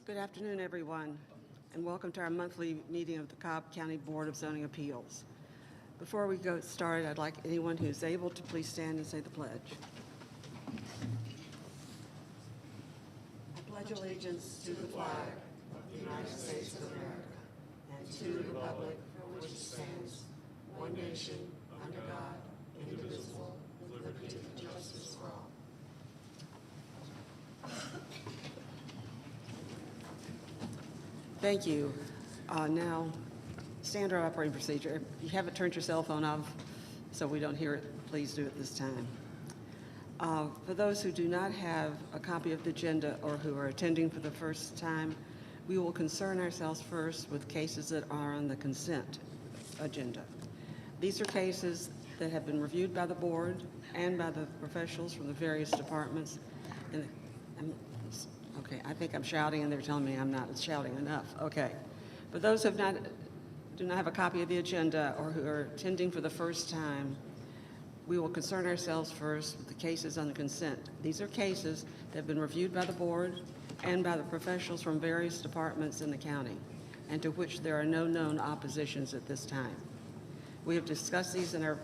Good afternoon, everyone, and welcome to our monthly meeting of the Cobb County Board of Zoning Appeals. Before we go started, I'd like anyone who's able to please stand and say the pledge. I pledge allegiance to the flag of the United States of America and to the republic for which it stands, one nation, under God, indivisible, with liberty and justice for all. Thank you. Now, standard operating procedure. If you haven't turned your cell phone off so we don't hear it, please do it this time. For those who do not have a copy of the agenda or who are attending for the first time, we will concern ourselves first with cases that are on the consent agenda. These are cases that have been reviewed by the board and by the professionals from the various departments. Okay, I think I'm shouting and they're telling me I'm not shouting enough. Okay. For those who do not have a copy of the agenda or who are attending for the first time, we will concern ourselves first with the cases on the consent. These are cases that have been reviewed by the board and by the professionals from various departments in the county, and to which there are no known oppositions at this time. We have discussed these in our,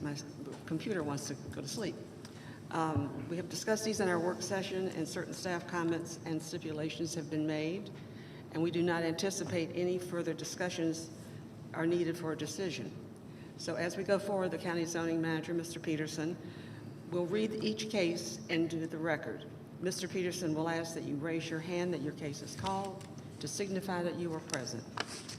my computer wants to go to sleep. We have discussed these in our work session, and certain staff comments and stipulations have been made, and we do not anticipate any further discussions are needed for a decision. So as we go forward, the county zoning manager, Mr. Peterson, will read each case into the record. Mr. Peterson will ask that you raise your hand that your case is called to signify that you are present.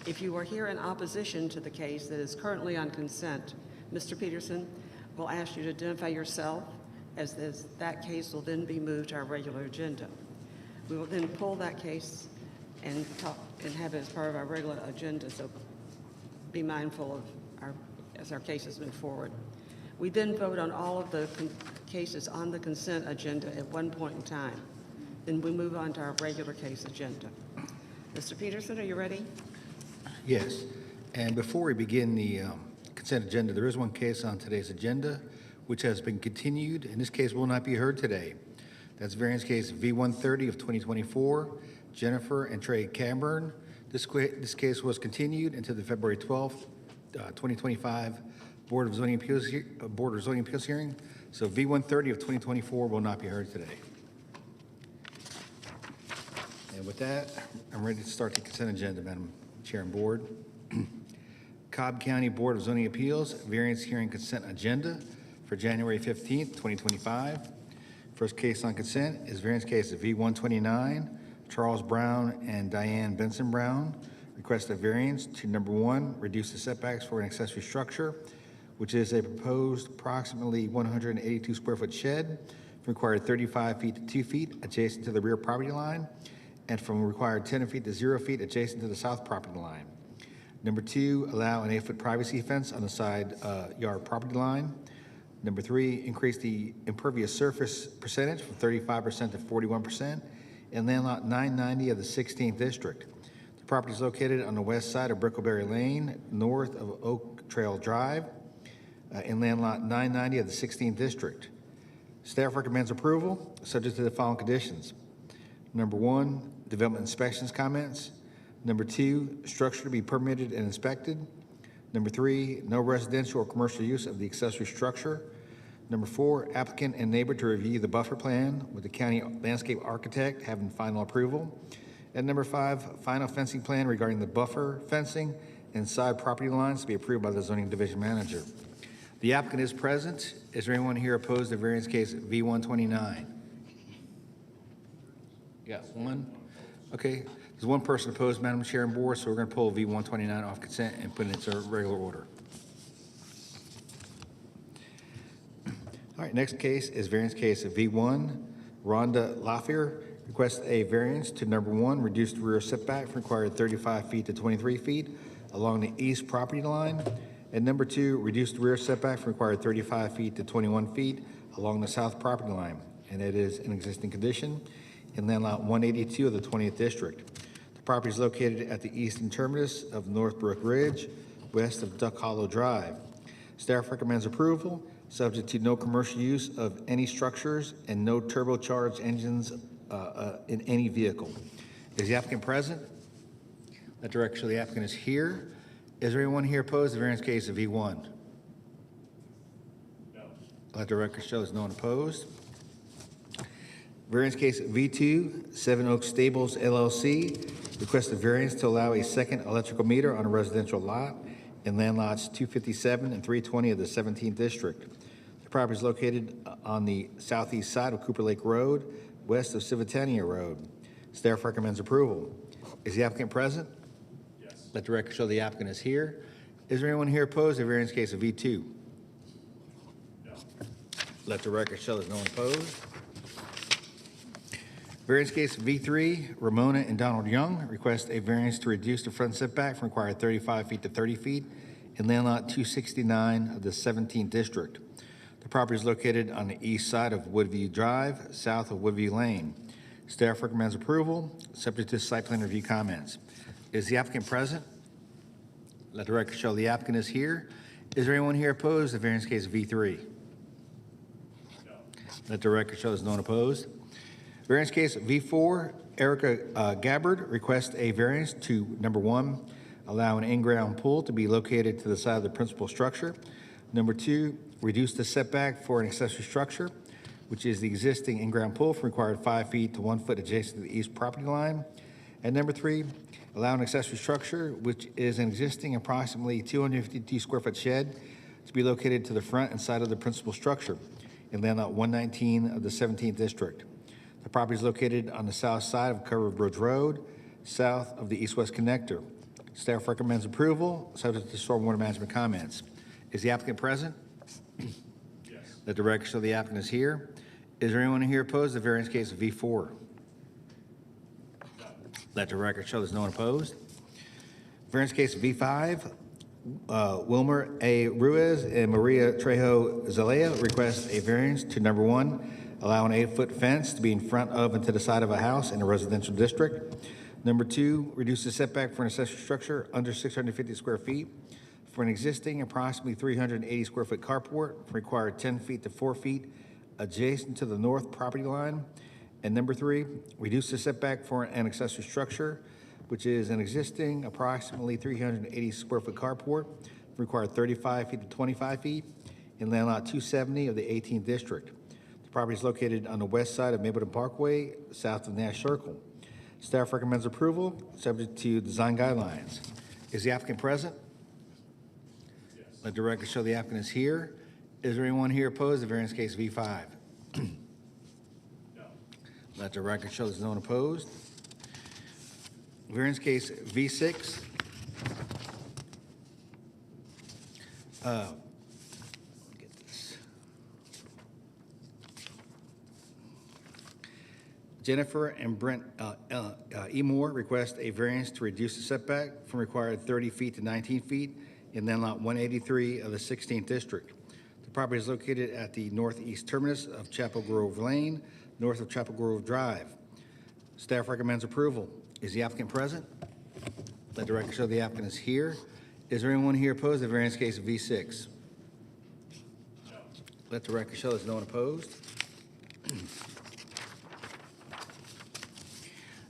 If you are here in opposition to the case that is currently on consent, Mr. Peterson will ask you to identify yourself, as that case will then be moved to our regular agenda. We will then pull that case and talk and have it as part of our regular agenda, so be mindful of as our cases move forward. We then vote on all of the cases on the consent agenda at one point in time. Then we move on to our regular case agenda. Mr. Peterson, are you ready? Yes, and before we begin the consent agenda, there is one case on today's agenda which has been continued, and this case will not be heard today. That's variance case V130 of 2024, Jennifer and Trey Camburn. This case was continued until the February 12th, 2025 Board of Zoning Appeals hearing. So V130 of 2024 will not be heard today. And with that, I'm ready to start the consent agenda, Madam Chair and Board. Cobb County Board of Zoning Appeals variance hearing consent agenda for January 15th, 2025. First case on consent is variance case of V129, Charles Brown and Diane Benson Brown. Request a variance to number 1, reduce the setbacks for an accessory structure, which is a proposed approximately 182 square foot shed from required 35 feet to 2 feet adjacent to the rear property line, and from required 10 feet to 0 feet adjacent to the south property line. Number 2, allow an 8-foot privacy fence on the side yard property line. Number 3, increase the impervious surface percentage from 35% to 41% in land lot 990 of the 16th district. The property is located on the west side of Brickleberry Lane, north of Oak Trail Drive, in land lot 990 of the 16th district. Staff recommends approval, subject to the following conditions. Number 1, development inspections comments. Number 2, structure to be permitted and inspected. Number 3, no residential or commercial use of the accessory structure. Number 4, applicant and neighbor to review the buffer plan with the county landscape architect having final approval. And number 5, final fencing plan regarding the buffer fencing and side property lines to be approved by the zoning division manager. The applicant is present. Is there anyone here opposed to variance case V129? Got one? Okay. There's one person opposed, Madam Chair and Board, so we're going to pull V129 off consent and put it into regular order. All right, next case is variance case of V1. Rhonda Lafayette requests a variance to number 1, reduce the rear setback from required 35 feet to 23 feet along the east property line. And number 2, reduce the rear setback from required 35 feet to 21 feet along the south property line. And it is an existing condition in land lot 182 of the 20th district. The property is located at the eastern terminus of Northbrook Ridge, west of Duck Hollow Drive. Staff recommends approval, subject to no commercial use of any structures and no turbocharged engines in any vehicle. Is the applicant present? Let the record show the applicant is here. Is there anyone here opposed to the variance case of V1? No. Let the record show there's no one opposed. Variance case V2, 7 Oak Stables LLC, request a variance to allow a second electrical meter on a residential lot in land lots 257 and 320 of the 17th district. The property is located on the southeast side of Cooper Lake Road, west of Civitania Road. Staff recommends approval. Is the applicant present? Yes. Let the record show the applicant is here. Is there anyone here opposed to the variance case of V2? No. Let the record show there's no one opposed. Variance case V3, Ramona and Donald Young request a variance to reduce the front setback from required 35 feet to 30 feet in land lot 269 of the 17th district. The property is located on the east side of Woodview Drive, south of Woodview Lane. Staff recommends approval, subject to site plan review comments. Is the applicant present? Let the record show the applicant is here. Is there anyone here opposed to variance case V3? No. Let the record show there's no one opposed. Variance case V4, Erica Gabbard requests a variance to, number 1, allow an in-ground pool to be located to the side of the principal structure. Number 2, reduce the setback for an accessory structure, which is the existing in-ground pool from required 5 feet to 1 foot adjacent to the east property line. And number 3, allow an accessory structure, which is an existing approximately 252 square foot shed, to be located to the front and side of the principal structure in land lot 119 of the 17th district. The property is located on the south side of Covered Bridge Road, south of the east-west connector. Staff recommends approval, subject to stormwater management comments. Is the applicant present? Yes. Let the record show the applicant is here. Is there anyone here opposed to the variance case of V4? No. Let the record show there's no one opposed. Variance case of V5, Wilmer A. Ruiz and Maria Trejo Zelaya request a variance to, number 1, allow an 8-foot fence to be in front of and to the side of a house in a residential district. Number 2, reduce the setback for an accessory structure under 650 square feet for an existing approximately 380 square foot carport from required 10 feet to 4 feet adjacent to the north property line. And number 3, reduce the setback for an accessory structure, which is an existing approximately 380 square foot carport from required 35 feet to 25 feet in land lot 270 of the 18th district. Property is located on the west side of Mapleton Parkway, south of Nash Circle. Staff recommends approval, subject to design guidelines. Is the applicant present? Yes. Let the record show the applicant is here. Is there anyone here opposed to variance case V5? No. Let the record show there's no one opposed. Variance case V6. Jennifer and Brent E. Moore request a variance to reduce the setback from required 30 feet to 19 feet in land lot 183 of the 16th district. The property is located at the northeast terminus of Chapel Grove Lane, north of Chapel Grove Drive. Staff recommends approval. Is the applicant present? Let the record show the applicant is here. Is there anyone here opposed to the variance case of V6? No. Let the record show there's no one opposed.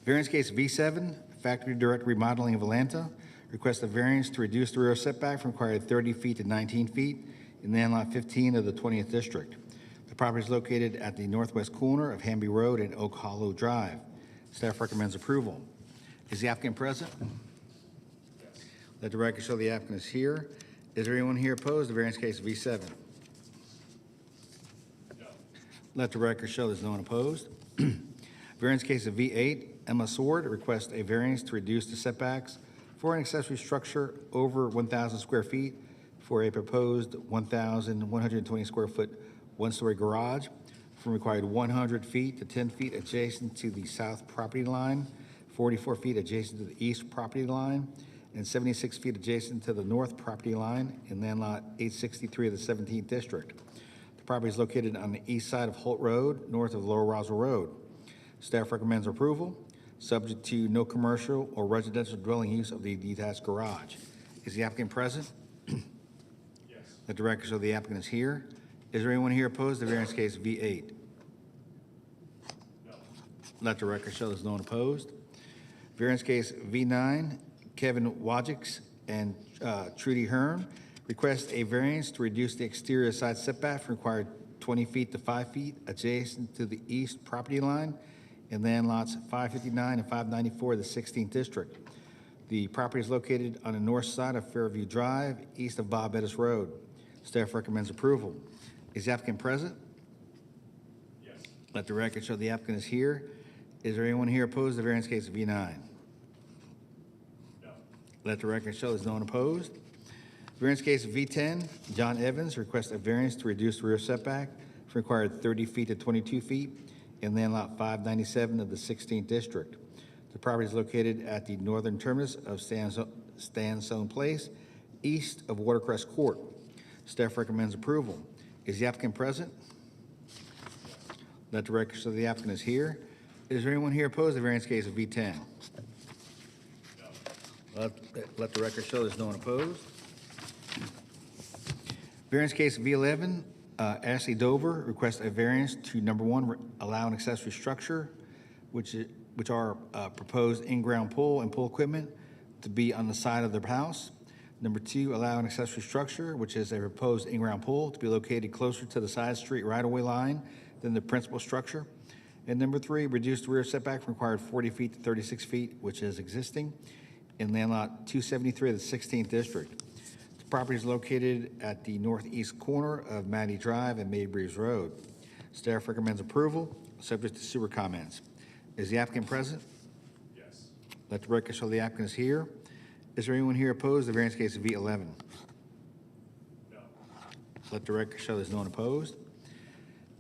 Variance case V7, Factory Direct Remodeling of Atlanta, requests a variance to reduce the rear setback from required 30 feet to 19 feet in land lot 15 of the 20th district. The property is located at the northwest corner of Hamby Road and Oak Hollow Drive. Staff recommends approval. Is the applicant present? Yes. Let the record show the applicant is here. Is there anyone here opposed to variance case V7? No. Let the record show there's no one opposed. Variance case of V8, Emma Sword requests a variance to reduce the setbacks for an accessory structure over 1,000 square feet for a proposed 1,120 square foot one-story garage from required 100 feet to 10 feet adjacent to the south property line, 44 feet adjacent to the east property line, and 76 feet adjacent to the north property line in land lot 863 of the 17th district. The property is located on the east side of Holt Road, north of Lower Roswell Road. Staff recommends approval, subject to no commercial or residential dwelling use of the detached garage. Is the applicant present? Yes. Let the record show the applicant is here. Is there anyone here opposed to variance case V8? No. Let the record show there's no one opposed. Variance case V9, Kevin Wojcik and Trudy Hearn request a variance to reduce the exterior side setback from required 20 feet to 5 feet adjacent to the east property line in land lots 559 and 594 of the 16th district. The property is located on the north side of Fairview Drive, east of Bob Bettis Road. Staff recommends approval. Is the applicant present? Yes. Let the record show the applicant is here. Is there anyone here opposed to variance case V9? No. Let the record show there's no one opposed. Variance case V10, John Evans requests a variance to reduce the rear setback from required 30 feet to 22 feet in land lot 597 of the 16th district. The property is located at the northern terminus of Stanstone Place, east of Watercress Court. Staff recommends approval. Is the applicant present? Let the record show the applicant is here. Is there anyone here opposed to variance case of V10? No. Let the record show there's no one opposed. Variance case V11, Ashley Dover requests a variance to number one, allow an accessory structure, which are proposed in-ground pool and pool equipment to be on the side of their house. Number two, allow an accessory structure, which is a proposed in-ground pool to be located closer to the side street right-of-way line than the principal structure. And number three, reduce the rear setback from required 40 feet to 36 feet, which is existing in land lot 273 of the 16th district. The property is located at the northeast corner of Matty Drive and Maybreeze Road. Staff recommends approval, subject to sewer comments. Is the applicant present? Yes. Let the record show the applicant is here. Is there anyone here opposed to variance case V11? No. Let the record show there's no one opposed.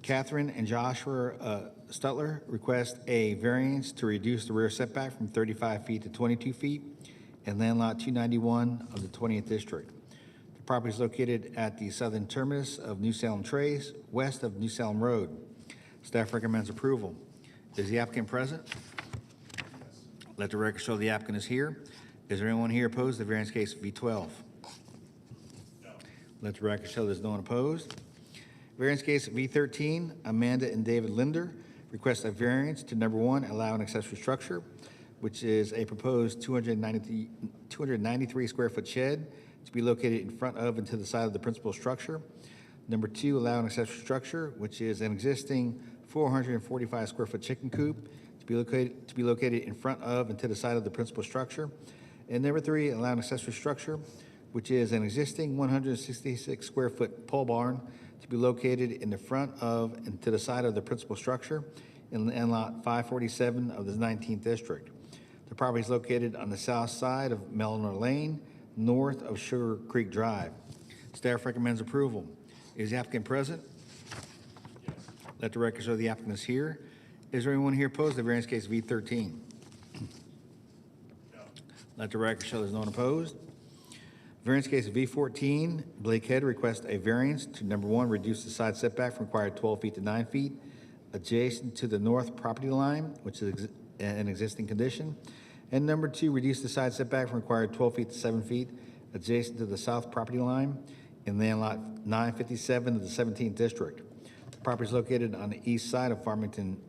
Catherine and Joshua Stutler request a variance to reduce the rear setback from 35 feet to 22 feet in land lot 291 of the 20th district. The property is located at the southern terminus of New Salem Trace, west of New Salem Road. Staff recommends approval. Is the applicant present? Yes. Let the record show the applicant is here. Is there anyone here opposed to variance case V12? No. Let the record show there's no one opposed. Variance case V13, Amanda and David Linder request a variance to number one, allow an accessory structure, which is a proposed 293 square foot shed to be located in front of and to the side of the principal structure. Number two, allow an accessory structure, which is an existing 445 square foot chicken coop to be located in front of and to the side of the principal structure. And number three, allow an accessory structure, which is an existing 166 square foot pole barn to be located in the front of and to the side of the principal structure in lot 547 of the 19th district. The property is located on the south side of Melnor Lane, north of Sugar Creek Drive. Staff recommends approval. Is the applicant present? Yes. Let the record show the applicant is here. Is there anyone here opposed to variance case V13? No. Let the record show there's no one opposed. Variance case V14, Blake Head requests a variance to number one, reduce the side setback from required 12 feet to 9 feet adjacent to the north property line, which is an existing condition. And number two, reduce the side setback from required 12 feet to 7 feet adjacent to the south property line in land lot 957 of the 17th district. The property is located on the east side of Farmington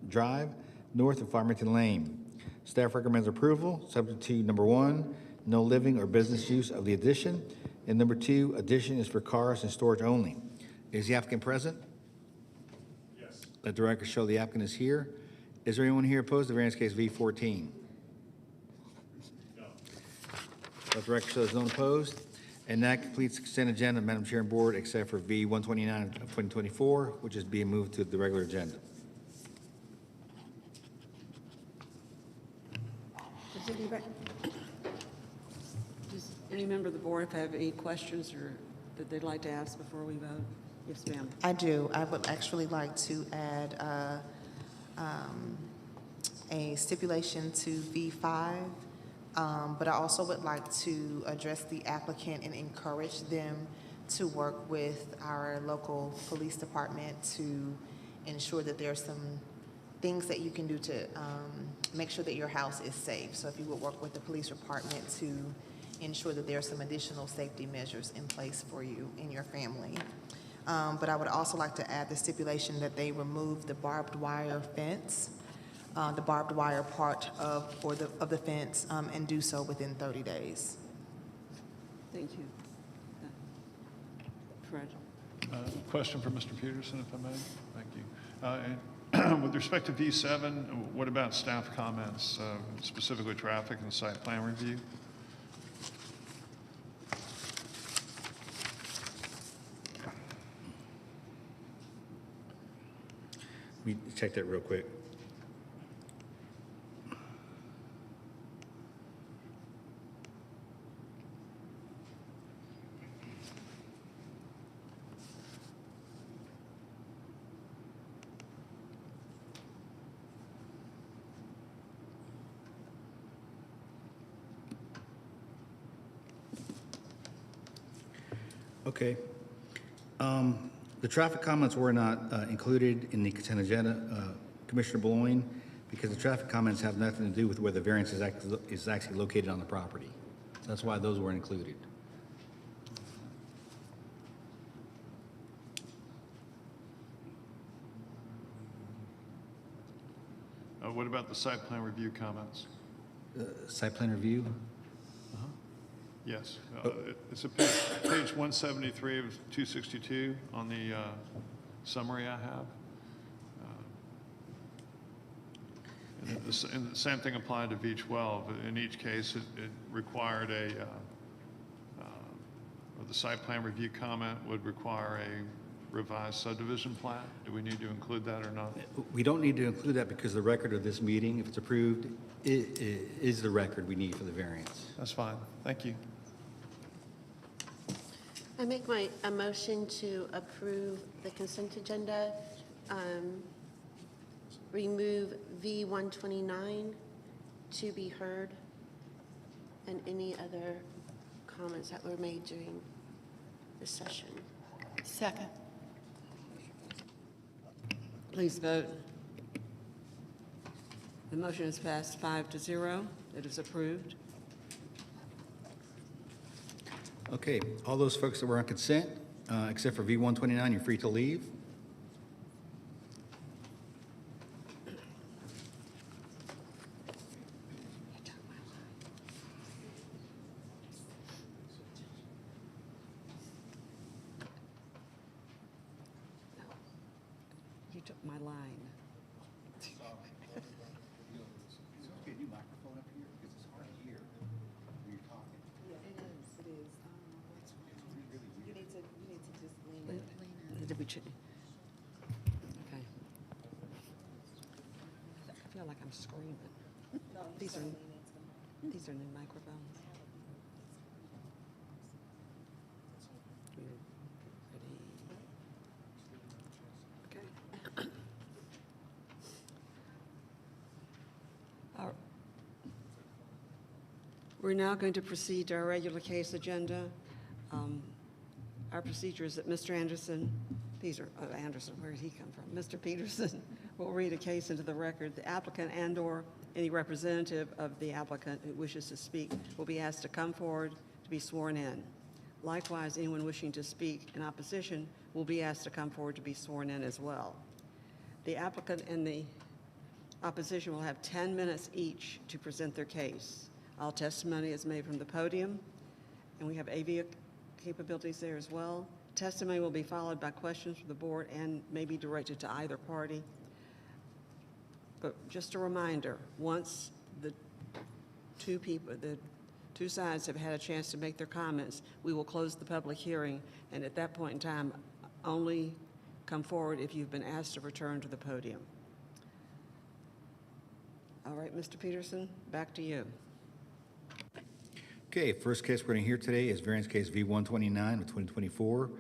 Drive, north of Farmington Lane. Staff recommends approval, subject to number one, no living or business use of the addition, and number two, addition is for cars and storage only. Is the applicant present? Yes. Let the record show the applicant is here. Is there anyone here opposed to variance case V14? No. Let the record show there's no one opposed. And that completes the consent agenda, Madam Chair and Board, except for V129 of 2024, which is being moved to the regular agenda. Does any member of the board have any questions or that they'd like to ask before we vote? Yes, ma'am. I do. I would actually like to add a stipulation to V5, but I also would like to address the applicant and encourage them to work with our local police department to ensure that there are some things that you can do to make sure that your house is safe. So if you would work with the police department to ensure that there are some additional safety measures in place for you and your family. But I would also like to add the stipulation that they remove the barbed wire fence the barbed wire part of the fence, and do so within 30 days. Thank you. Fred? Question for Mr. Peterson, if I may. Thank you. And with respect to V7, what about staff comments, specifically traffic and site plan review? Let me check that real quick. Okay. The traffic comments were not included in the consent agenda, Commissioner Boulogne, because the traffic comments have nothing to do with where the variance is actually located on the property. That's why those weren't included. What about the site plan review comments? Site plan review? Yes. It's a page 173 of 262 on the summary I have. And the same thing applied to V12. In each case, it required or the site plan review comment would require a revised subdivision plat. Do we need to include that or not? We don't need to include that because the record of this meeting, if it's approved, is the record we need for the variance. That's fine. Thank you. I make a motion to approve the consent agenda, remove V129 to be heard, and any other comments that were made during the session. Second. Please vote. The motion is passed 5-0. It is approved. Okay, all those folks that were on consent, except for V129, you're free to leave. You took my line. Get a new microphone up here because it's hard to hear when you're talking. Yeah, it is. You need to just lean in. Did we check? Okay. I feel like I'm screaming. These are new microphones. Okay. We're now going to proceed to our regular case agenda. Our procedure is that Mr. Anderson, Anderson, where did he come from? Mr. Peterson will read a case into the record. The applicant and/or any representative of the applicant who wishes to speak will be asked to come forward to be sworn in. Likewise, anyone wishing to speak in opposition will be asked to come forward to be sworn in as well. The applicant and the opposition will have 10 minutes each to present their case. All testimony is made from the podium, and we have AV capabilities there as well. Testimony will be followed by questions from the board and may be directed to either party. But just a reminder, once the two sides have had a chance to make their comments, we will close the public hearing, and at that point in time, only come forward if you've been asked to return to the podium. All right, Mr. Peterson, back to you. Okay, first case we're going to hear today is variance case V129 of 2024,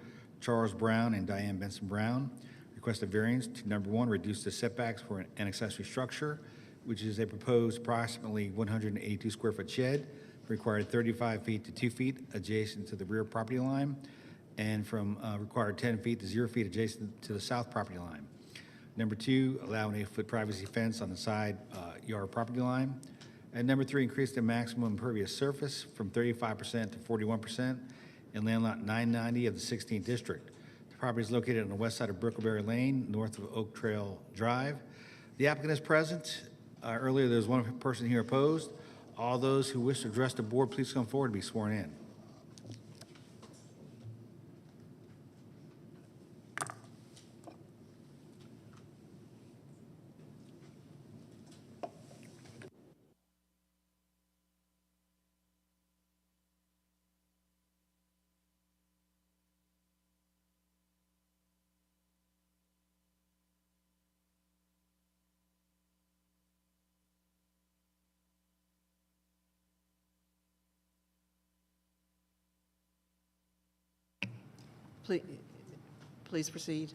Charles Brown and Diane Benson Brown. Request a variance to number one, reduce the setbacks for an accessory structure, which is a proposed approximately 182 square foot shed, required 35 feet to 2 feet adjacent to the rear property line, and from required 10 feet to 0 feet adjacent to the south property line. Number two, allow an 8-foot privacy fence on the side yard property line. And number three, increase the maximum impervious surface from 35% to 41% in land lot 990 of the 16th district. The property is located on the west side of Brickleberry Lane, north of Oak Trail Drive. The applicant is present. Earlier, there was one person here opposed. All those who wish to address the board, please come forward to be sworn in. Please, please proceed.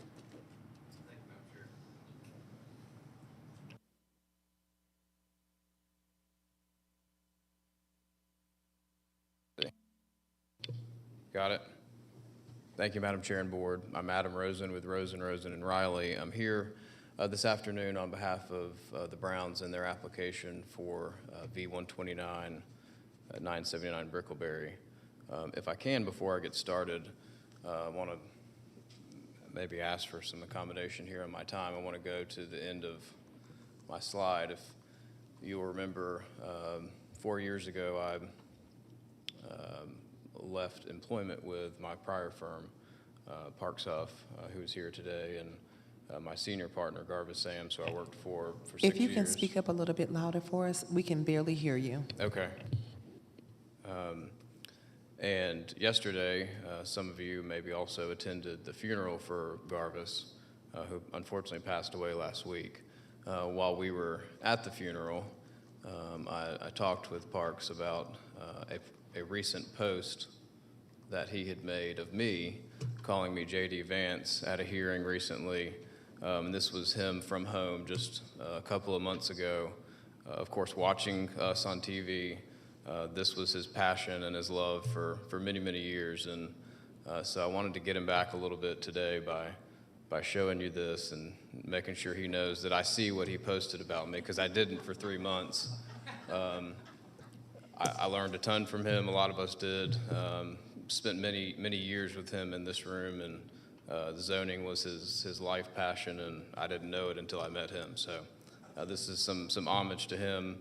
Got it. Thank you, Madam Chair and Board. I'm Adam Rosen with Rosen, and Riley. I'm here this afternoon on behalf of the Browns and their application for V129 at 979 Brickleberry. If I can, before I get started, I want to maybe ask for some accommodation here in my time. I want to go to the end of my slide. If you'll remember, 4 years ago, I left employment with my prior firm, Parks Huff, who's here today, and my senior partner, Garvis Sam, so I worked for 6 years. If you can speak up a little bit louder for us, we can barely hear you. Okay. And yesterday, some of you maybe also attended the funeral for Garvis, who unfortunately passed away last week. While we were at the funeral, I talked with Parks about a recent post that he had made of me, calling me J.D. Vance at a hearing recently. This was him from home just a couple of months ago. Of course, watching us on TV, this was his passion and his love for many, many years. And so I wanted to get him back a little bit today by showing you this and making sure he knows that I see what he posted about me, because I didn't for 3 months. I learned a ton from him. A lot of us did. Spent many, many years with him in this room, and zoning was his life passion, and I didn't know it until I met him. So this is some homage to him.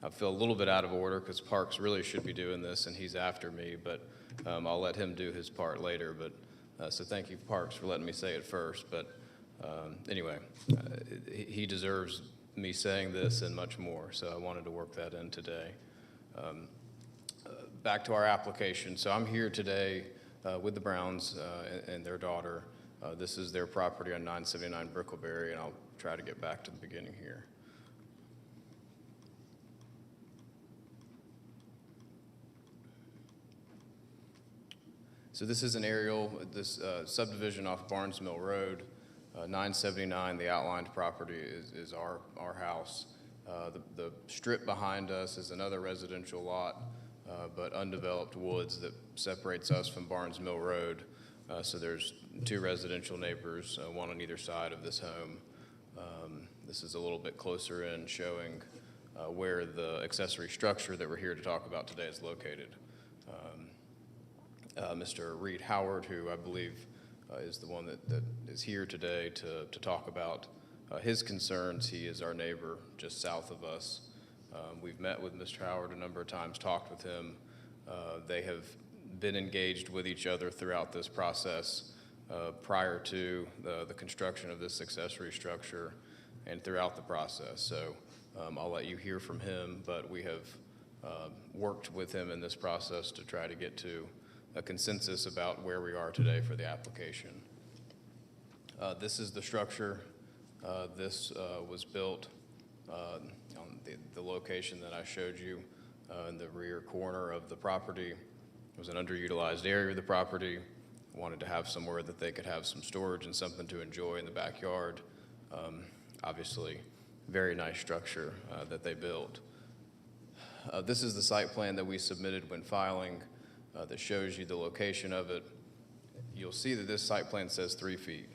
I feel a little bit out of order because Parks really should be doing this, and he's after me, but I'll let him do his part later. But so thank you, Parks, for letting me say it first. But anyway, he deserves me saying this and much more, so I wanted to work that in today. Back to our application. So I'm here today with the Browns and their daughter. This is their property on 979 Brickleberry, and I'll try to get back to the beginning here. So this is an aerial, this subdivision off Barnes Mill Road, 979, the outlined property is our house. The strip behind us is another residential lot, but undeveloped woods that separates us from Barnes Mill Road. So there's 2 residential neighbors, one on either side of this home. This is a little bit closer in, showing where the accessory structure that we're here to talk about today is located. Mr. Reed Howard, who I believe is the one that is here today to talk about his concerns. He is our neighbor just south of us. We've met with Mr. Howard a number of times, talked with him. They have been engaged with each other throughout this process prior to the construction of this accessory structure and throughout the process. So I'll let you hear from him, but we have worked with him in this process to try to get to a consensus about where we are today for the application. This is the structure. This was built on the location that I showed you in the rear corner of the property. It was an underutilized area of the property. Wanted to have somewhere that they could have some storage and something to enjoy in the backyard. Obviously, very nice structure that they built. This is the site plan that we submitted when filing that shows you the location of it. You'll see that this site plan says 3 feet.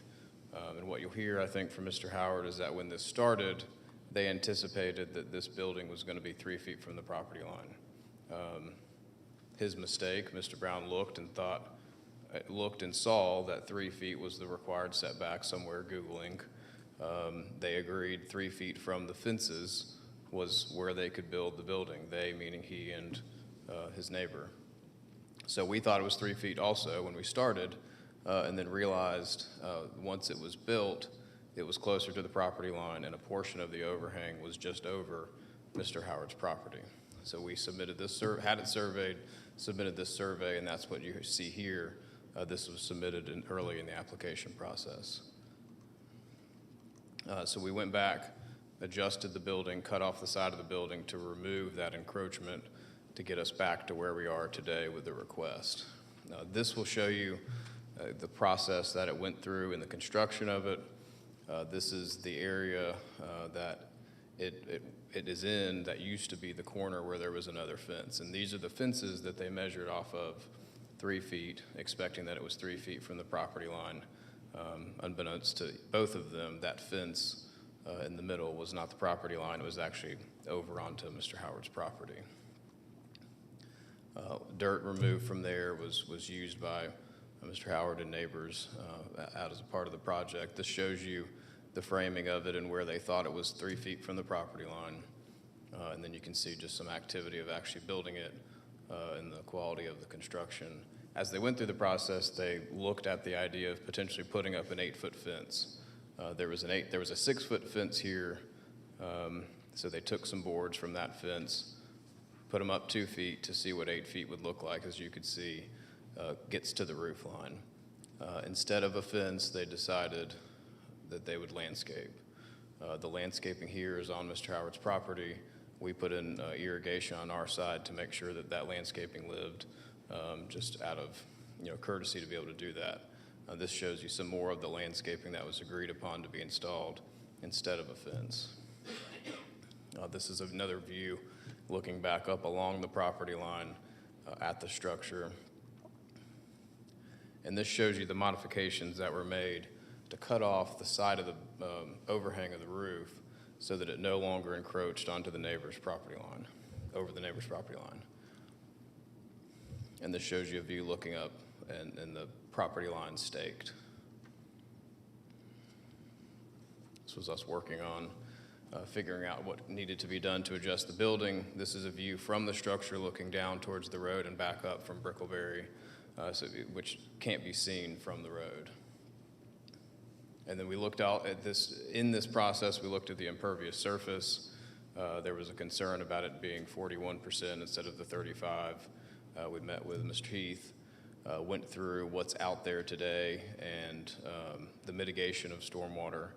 And what you'll hear, I think, from Mr. Howard is that when this started, they anticipated that this building was going to be 3 feet from the property line. His mistake, Mr. Brown looked and saw that 3 feet was the required setback somewhere, Googling. They agreed 3 feet from the fences was where they could build the building, they meaning he and his neighbor. So we thought it was 3 feet also when we started, and then realized once it was built, it was closer to the property line, and a portion of the overhang was just over Mr. Howard's property. So we submitted this, had it surveyed, submitted this survey, and that's what you see here. This was submitted early in the application process. So we went back, adjusted the building, cut off the side of the building to remove that encroachment to get us back to where we are today with the request. This will show you the process that it went through in the construction of it. This is the area that it is in that used to be the corner where there was another fence. And these are the fences that they measured off of 3 feet, expecting that it was 3 feet from the property line. Unbeknownst to both of them, that fence in the middle was not the property line. It was actually over onto Mr. Howard's property. Dirt removed from there was used by Mr. Howard and neighbors out as a part of the project. This shows you the framing of it and where they thought it was 3 feet from the property line. And then you can see just some activity of actually building it and the quality of the construction. As they went through the process, they looked at the idea of potentially putting up an 8-foot fence. There was a 6-foot fence here, so they took some boards from that fence, put them up 2 feet to see what 8 feet would look like. As you could see, gets to the roof line. Instead of a fence, they decided that they would landscape. The landscaping here is on Mr. Howard's property. We put in irrigation on our side to make sure that that landscaping lived, just out of courtesy to be able to do that. This shows you some more of the landscaping that was agreed upon to be installed instead of a fence. This is another view looking back up along the property line at the structure. And this shows you the modifications that were made to cut off the side of the overhang of the roof so that it no longer encroached onto the neighbor's property line, over the neighbor's property line. And this shows you a view looking up and the property line staked. This was us working on figuring out what needed to be done to adjust the building. This is a view from the structure looking down towards the road and back up from Brickleberry, which can't be seen from the road. And then we looked out at this, in this process, we looked at the impervious surface. There was a concern about it being 41% instead of the 35. We met with Mr. Heath, went through what's out there today and the mitigation of stormwater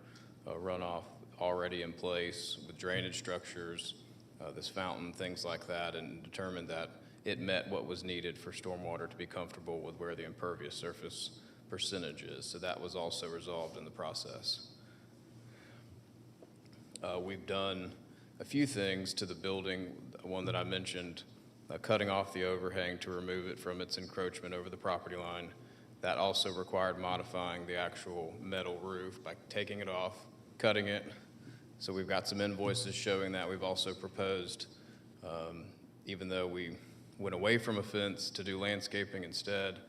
runoff already in place with drainage structures, this fountain, things like that, and determined that it met what was needed for stormwater to be comfortable with where the impervious surface percentage is. So that was also resolved in the process. We've done a few things to the building. One that I mentioned, cutting off the overhang to remove it from its encroachment over the property line. That also required modifying the actual metal roof by taking it off, cutting it. So we've got some invoices showing that. We've also proposed, even though we went away from a fence to do landscaping instead,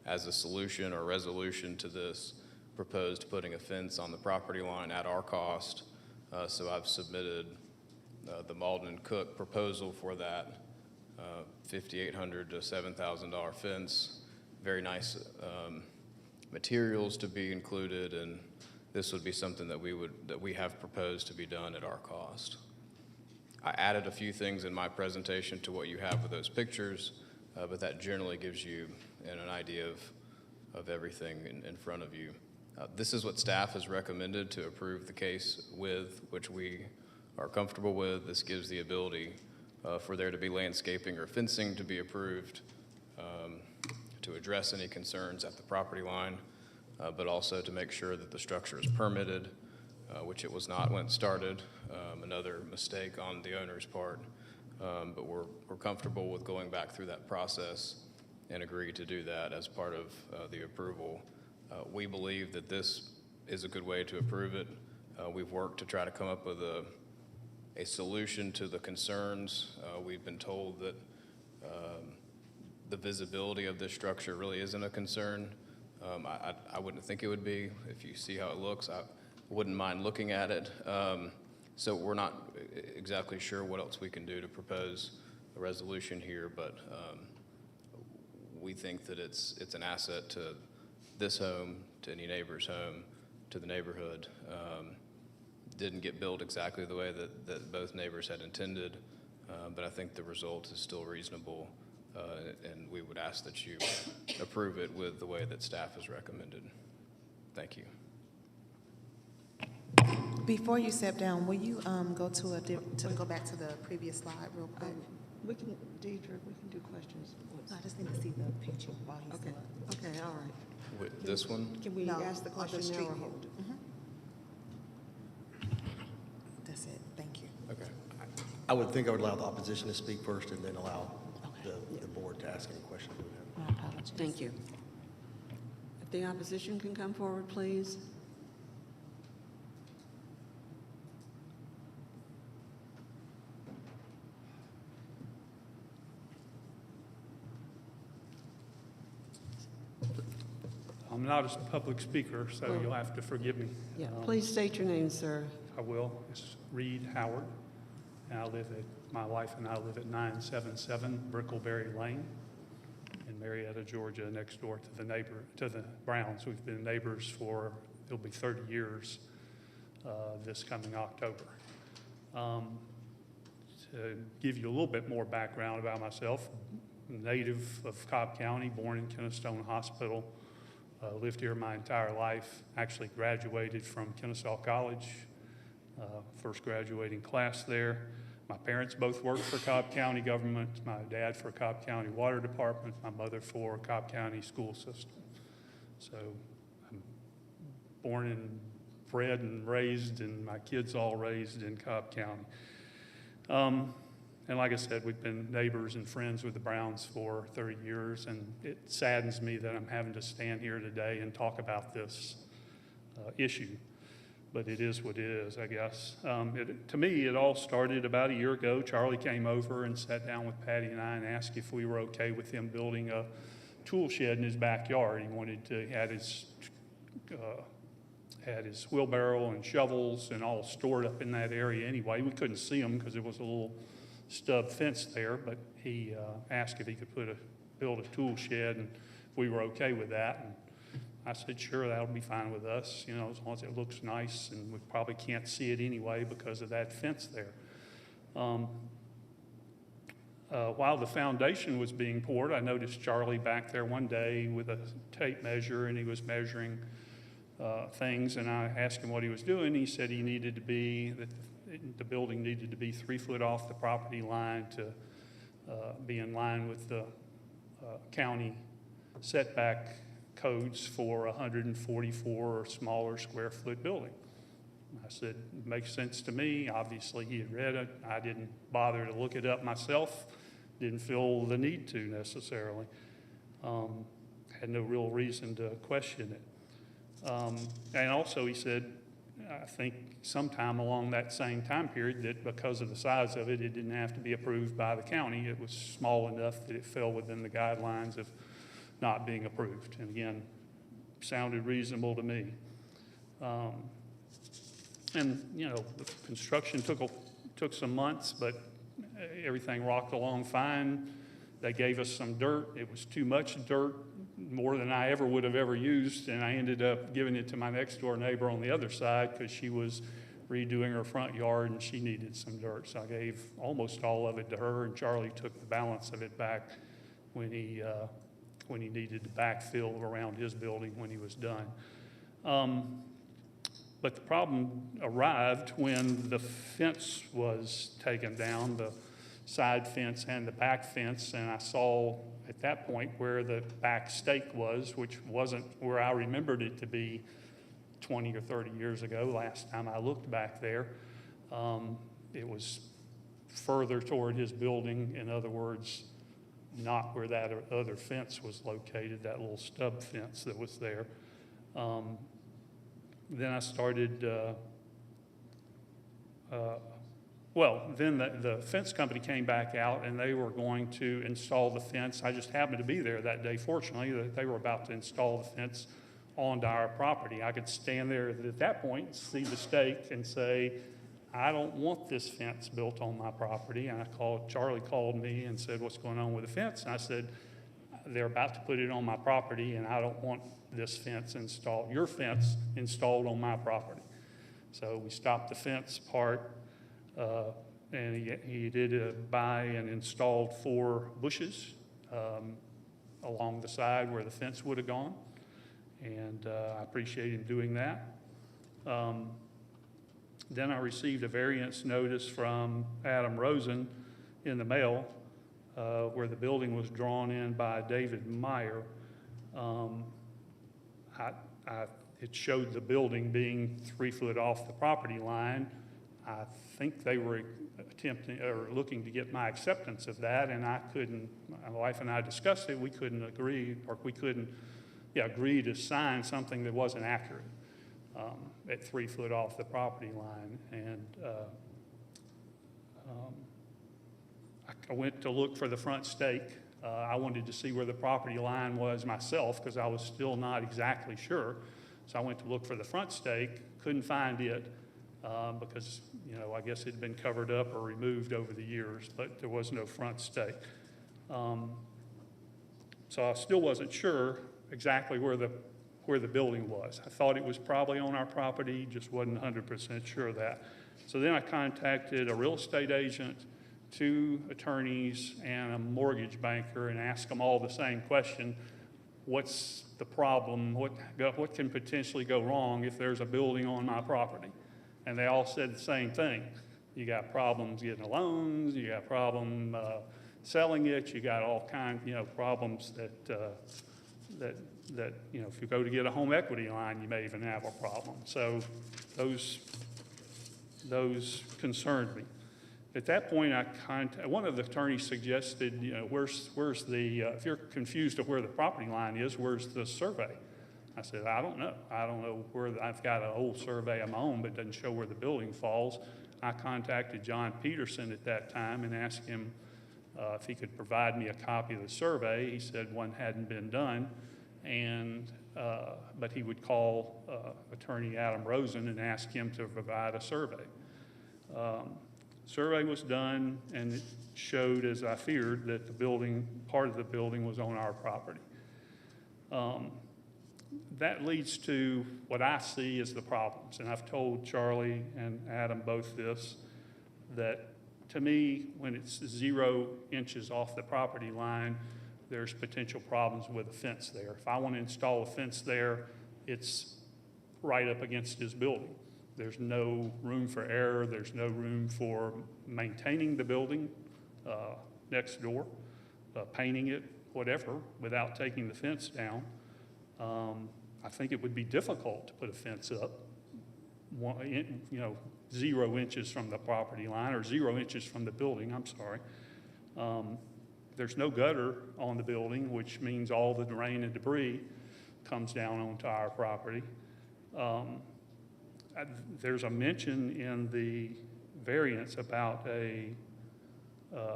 as a solution or resolution to this, proposed putting a fence on the property line at our cost. So I've submitted the Malden & Cook proposal for that $5,800 to $7,000 fence. Very nice materials to be included, and this would be something that we have proposed to be done at our cost. I added a few things in my presentation to what you have with those pictures, but that generally gives you an idea of everything in front of you. This is what staff has recommended to approve the case with, which we are comfortable with. This gives the ability for there to be landscaping or fencing to be approved to address any concerns at the property line, but also to make sure that the structure is permitted, which it was not when it started. Another mistake on the owner's part, but we're comfortable with going back through that process and agree to do that as part of the approval. We believe that this is a good way to approve it. We've worked to try to come up with a solution to the concerns. We've been told that the visibility of this structure really isn't a concern. I wouldn't think it would be. If you see how it looks, I wouldn't mind looking at it. So we're not exactly sure what else we can do to propose a resolution here, but we think that it's an asset to this home, to any neighbor's home, to the neighborhood. Didn't get built exactly the way that both neighbors had intended, but I think the result is still reasonable, and we would ask that you approve it with the way that staff has recommended. Thank you. Before you step down, will you go back to the previous slide real quick? We can, Deidre, we can do questions once. I just need to see the picture while he's Okay, still up. okay, all right. With this one? Can we No, ask the on question now street or view. hold? That's it, thank you. Okay. I would think I would allow the opposition to speak first and then allow the board to ask any questions. we have. My apologies. Thank you. If the opposition can come forward, please. I'm not a public speaker, so Well, you'll have to forgive me. Yeah, please state your name, sir. I will. It's Reed Howard, and my wife and I live at 977 Brickleberry Lane in Marietta, Georgia, next door to the Browns. We've been neighbors for, it'll be 30 years this coming October. To give you a little bit more background about myself, native of Cobb County, born in Kennestone Hospital. Lived here my entire life, actually graduated from Kennesaw College, first graduating class there. My parents both worked for Cobb County government, my dad for Cobb County Water Department, my mother for Cobb County School System. So I'm born and bred and raised, and my kids all raised in Cobb County. And like I said, we've been neighbors and friends with the Browns for 30 years, and it saddens me that I'm having to stand here today and talk about this issue. But it is what it is, I guess. To me, it all started about a year ago. Charlie came over and sat down with Patty and I and asked if we were okay with him building a tool shed in his backyard. He wanted to had his wheelbarrow and shovels and all stored up in that area anyway. We couldn't see them because it was a little stub fence there, but he asked if he could build a tool shed, and if we were okay with that. And I said, sure, that'll be fine with us, you know, as long as it looks nice, and we probably can't see it anyway because of that fence there. While the foundation was being poured, I noticed Charlie back there one day with a tape measure, and he was measuring things, and I asked him what he was doing. He said he needed to be, that the building needed to be 3 foot off the property line to be in line with the county setback codes for 144 or smaller square foot building. I said, it makes sense to me. Obviously, he had read it. I didn't bother to look it up myself. Didn't feel the need to necessarily. Had no real reason to question it. And also, he said, I think sometime along that same time period that because of the size of it, it didn't have to be approved by the county. It was small enough that it fell within the guidelines of not being approved. And again, sounded reasonable to me. And, you know, the construction took some months, but everything rocked along fine. They gave us some dirt. It was too much dirt, more than I ever would have ever used, and I ended up giving it to my next door neighbor on the other side because she was redoing her front yard and she needed some dirt. So I gave almost all of it to her, and Charlie took the balance of it back when he needed to backfill around his building when he was done. But the problem arrived when the fence was taken down, the side fence and the back fence, and I saw at that point where the back stake was, which wasn't where I remembered it to be 20 or 30 years ago, last time I looked back there. It was further toward his building, in other words, not where that other fence was located, that little stub fence that was there. Then I started, then the fence company came back out and they were going to install the fence. I just happened to be there that day, fortunately, that they were about to install the fence onto our property. I could stand there at that point, see the stake and say, I don't want this fence built on my property. And Charlie called me and said, what's going on with the fence? And I said, they're about to put it on my property, and I don't want this fence installed, your fence installed on my property. So we stopped the fence part, and he did buy and installed 4 bushes along the side where the fence would have gone, and I appreciate him doing that. Then I received a variance notice from Adam Rosen in the mail where the building was drawn in by David Meyer. It showed the building being 3 foot off the property line. I think they were attempting or looking to get my acceptance of that, and I couldn't, my wife and I discussed it, we couldn't agree, or we couldn't agree to sign something that wasn't accurate at 3 foot off the property line. And I went to look for the front stake. I wanted to see where the property line was myself because I was still not exactly sure. So I went to look for the front stake, couldn't find it because, you know, I guess it had been covered up or removed over the years, but there was no front stake. So I still wasn't sure exactly where the building was. I thought it was probably on our property, just wasn't 100% sure of that. So then I contacted a real estate agent, 2 attorneys, and a mortgage banker, and asked them all the same question. What's the problem? What can potentially go wrong if there's a building on my property? And they all said the same thing. You got problems getting loans, you got problem selling it, you got all kinds, you know, problems that you know, if you go to get a home equity line, you may even have a problem. So those concerned me. At that point, one of the attorneys suggested, you know, where's the, if you're confused of where the property line is, where's the survey? I said, I don't know. I don't know where, I've got an old survey of my own, but it doesn't show where the building falls. I contacted John Peterson at that time and asked him if he could provide me a copy of the survey. He said one hadn't been done, and but he would call attorney Adam Rosen and ask him to provide a survey. Survey was done, and it showed, as I feared, that the building, part of the building was on our property. That leads to what I see as the problems, and I've told Charlie and Adam both this, that to me, when it's 0 inches off the property line, there's potential problems with a fence there. If I want to install a fence there, it's right up against his building. There's no room for error. There's no room for maintaining the building next door, painting it, whatever, without taking the fence down. I think it would be difficult to put a fence up, 0 inches from the property line or 0 inches from the building, I'm sorry. There's no gutter on the building, which means all the rain and debris comes down onto our property. There's a mention in the variance about a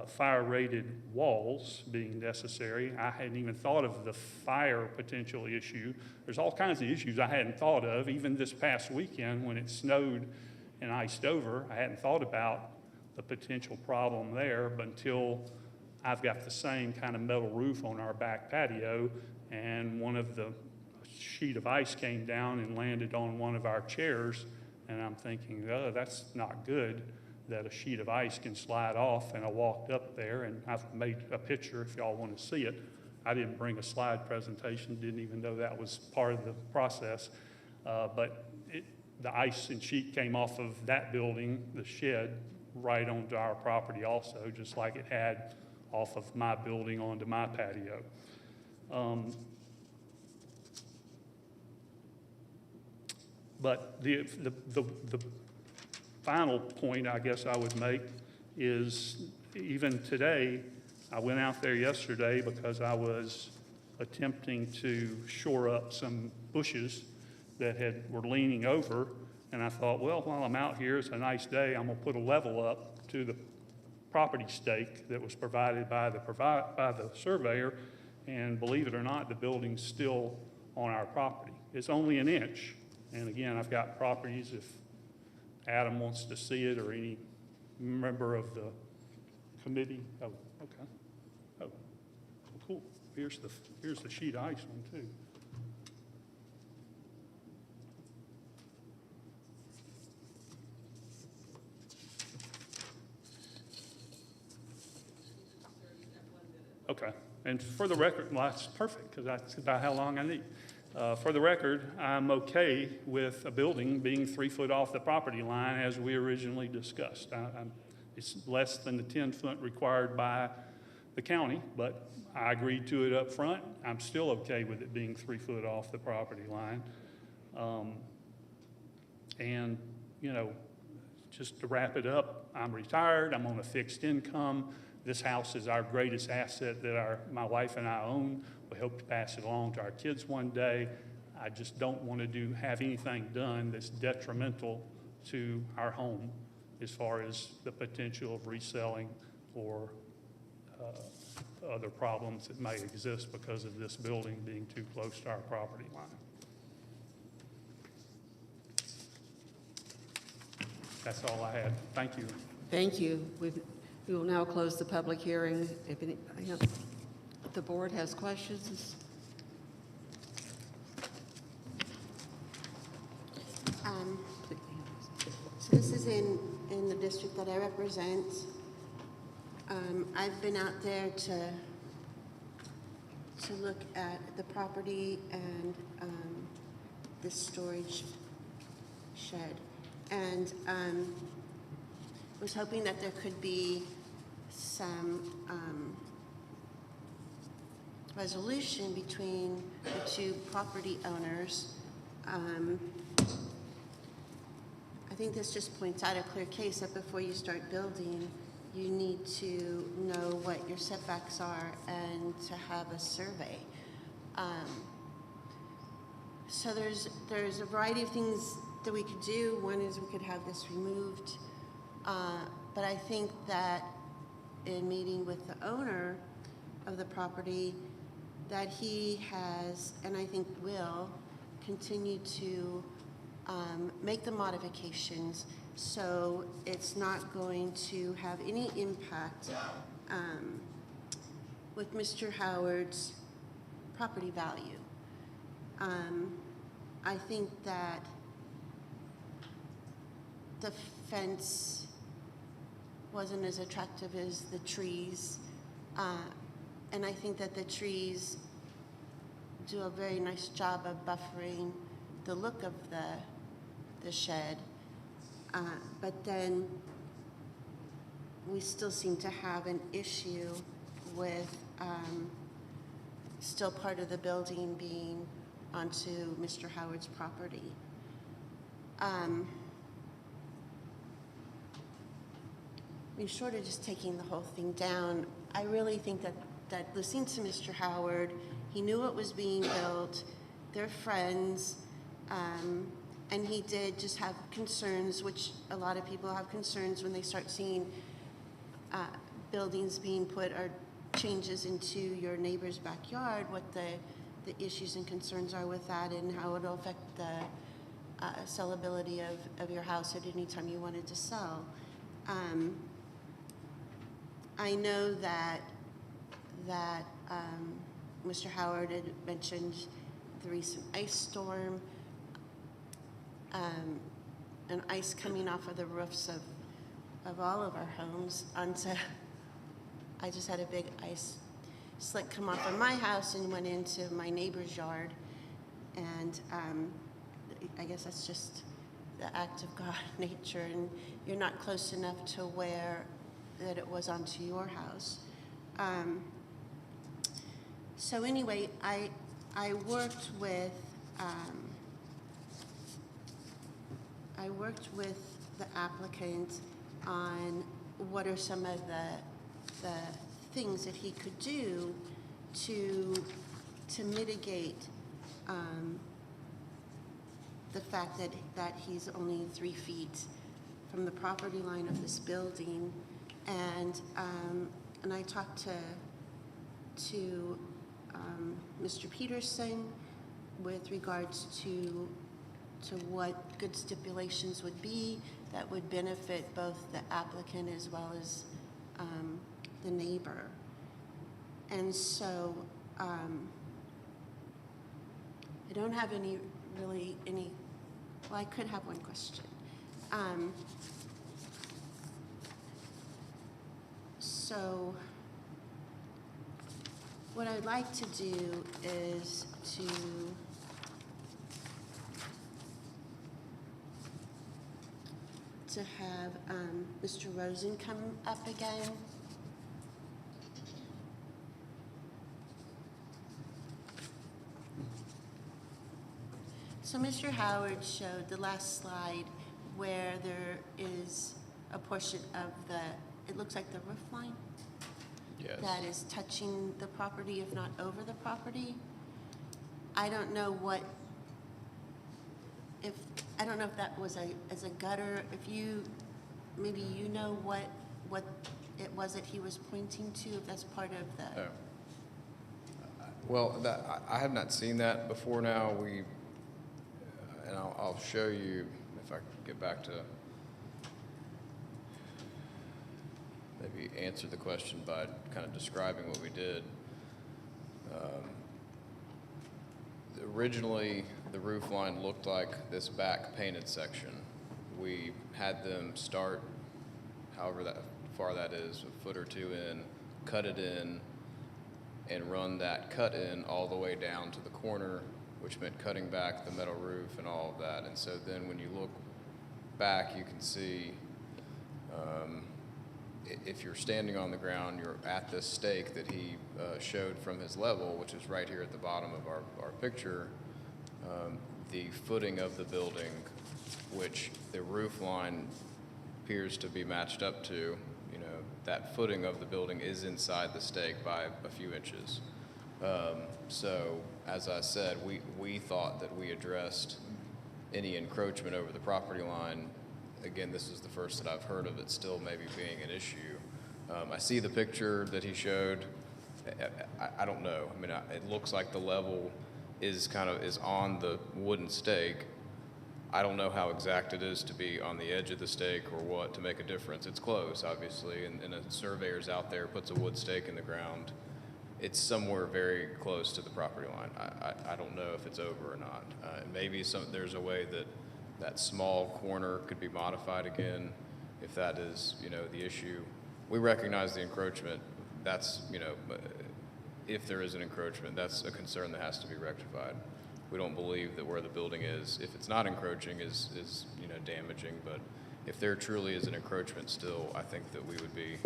fire-rated walls being necessary. I hadn't even thought of the fire potential issue. There's all kinds of issues I hadn't thought of. Even this past weekend when it snowed and iced over, I hadn't thought about the potential problem there, but until I've got the same kind of metal roof on our back patio, and one of the sheet of ice came down and landed on one of our chairs, and I'm thinking, oh, that's not good that a sheet of ice can slide off. And I walked up there, and I've made a picture if y'all want to see it. I didn't bring a slide presentation, didn't even know that was part of the process, but the ice and sheet came off of that building, the shed, right onto our property also, just like it had off of my building onto my patio. But the final point I guess I would make is even today, I went out there yesterday because I was attempting to shore up some bushes that were leaning over, and I thought, well, while I'm out here, it's a nice day, I'm gonna put a level up to the property stake that was provided by the surveyor, and believe it or not, the building's still on our property. It's only an inch, and again, I've got properties, if Adam wants to see it, or any member of the committee. Oh, okay. Oh, cool. Here's the sheet ice one too. Okay, and for the record, well, that's perfect, because that's about how long I need. For the record, I'm okay with a building being 3 foot off the property line as we originally discussed. It's less than the 10-foot required by the county, but I agreed to it up front. I'm still okay with it being 3 foot off the property line. And, you know, just to wrap it up, I'm retired, I'm on a fixed income. This house is our greatest asset that my wife and I own. We hope to pass it along to our kids one day. I just don't want to have anything done that's detrimental to our home as far as the potential of reselling or other problems that may exist because of this building being too close to our property line. That's all I had. Thank you. Thank you. We will now close the public hearing. If the board has questions. So this is in the district that I represent. I've been out there to look at the property and the storage shed, and was hoping that there could be some resolution between the two property owners. I think this just points out a clear case that before you start building, you need to know what your setbacks are and to have a survey. So there's a variety of things that we could do. One is we could have this removed, but I think that in meeting with the owner of the property, that he has, and I think will, continue to make the modifications so it's not going to have any impact with Mr. Howard's property value. I think that the fence wasn't as attractive as the trees, and I think that the trees do a very nice job of buffering the look of the shed, but then we still seem to have an issue with still part of the building being onto Mr. Howard's property. I mean, short of just taking the whole thing down, I really think that listening to Mr. Howard, he knew what was being built, they're friends, and he did just have concerns, which a lot of people have concerns when they start seeing buildings being put or changes into your neighbor's backyard, what the issues and concerns are with that and how it'll affect the sellability of your house at any time you wanted to sell. I know that Mr. Howard had mentioned the recent ice storm, and ice coming off of the roofs of all of our homes onto, I just had a big ice slick come off of my house and went into my neighbor's yard, and I guess that's just the act of God, nature, and you're not close enough to where that it was onto your house. So anyway, I worked with the applicant on what are some of the things that he could do to mitigate the fact that he's only 3 feet from the property line of this building, and I talked to Mr. Peterson with regards to to what good stipulations would be that would benefit both the applicant as well as the neighbor. And so I don't have any, well, I could have one question. So what I'd like to do is to have Mr. Rosen come up again. So Mr. Howard showed the last slide where there is a portion of it looks like the roof line Yes. that is touching the property, if not over the property. I don't know if that was as a gutter, maybe you know what it was that he was pointing to, if that's part of the. Oh. Well, I have not seen that before now. And I'll show you if I can get back to maybe answer the question by kind of describing what we did. Originally, the roof line looked like this back painted section. We had them start, however far that is, a foot or two in, cut it in, and run that cut in all the way down to the corner, which meant cutting back the metal roof and all of that. And so then when you look back, you can see if you're standing on the ground, you're at this stake that he showed from his level, which is right here at the bottom of our picture, the footing of the building, which the roof line appears to be matched up to, that footing of the building is inside the stake by a few inches. So, as I said, we thought that we addressed any encroachment over the property line. Again, this is the first that I've heard of it still maybe being an issue. I see the picture that he showed. I don't know. I mean, it looks like the level is on the wooden stake. I don't know how exact it is to be on the edge of the stake or what to make a difference. It's close, obviously, and a surveyor's out there, puts a wood stake in the ground. It's somewhere very close to the property line. I don't know if it's over or not. Maybe there's a way that small corner could be modified again, if that is, the issue. We recognize the encroachment. That's, if there is an encroachment, that's a concern that has to be rectified. We don't believe that where the building is, if it's not encroaching, is damaging. But if there truly is an encroachment still, I think that we would be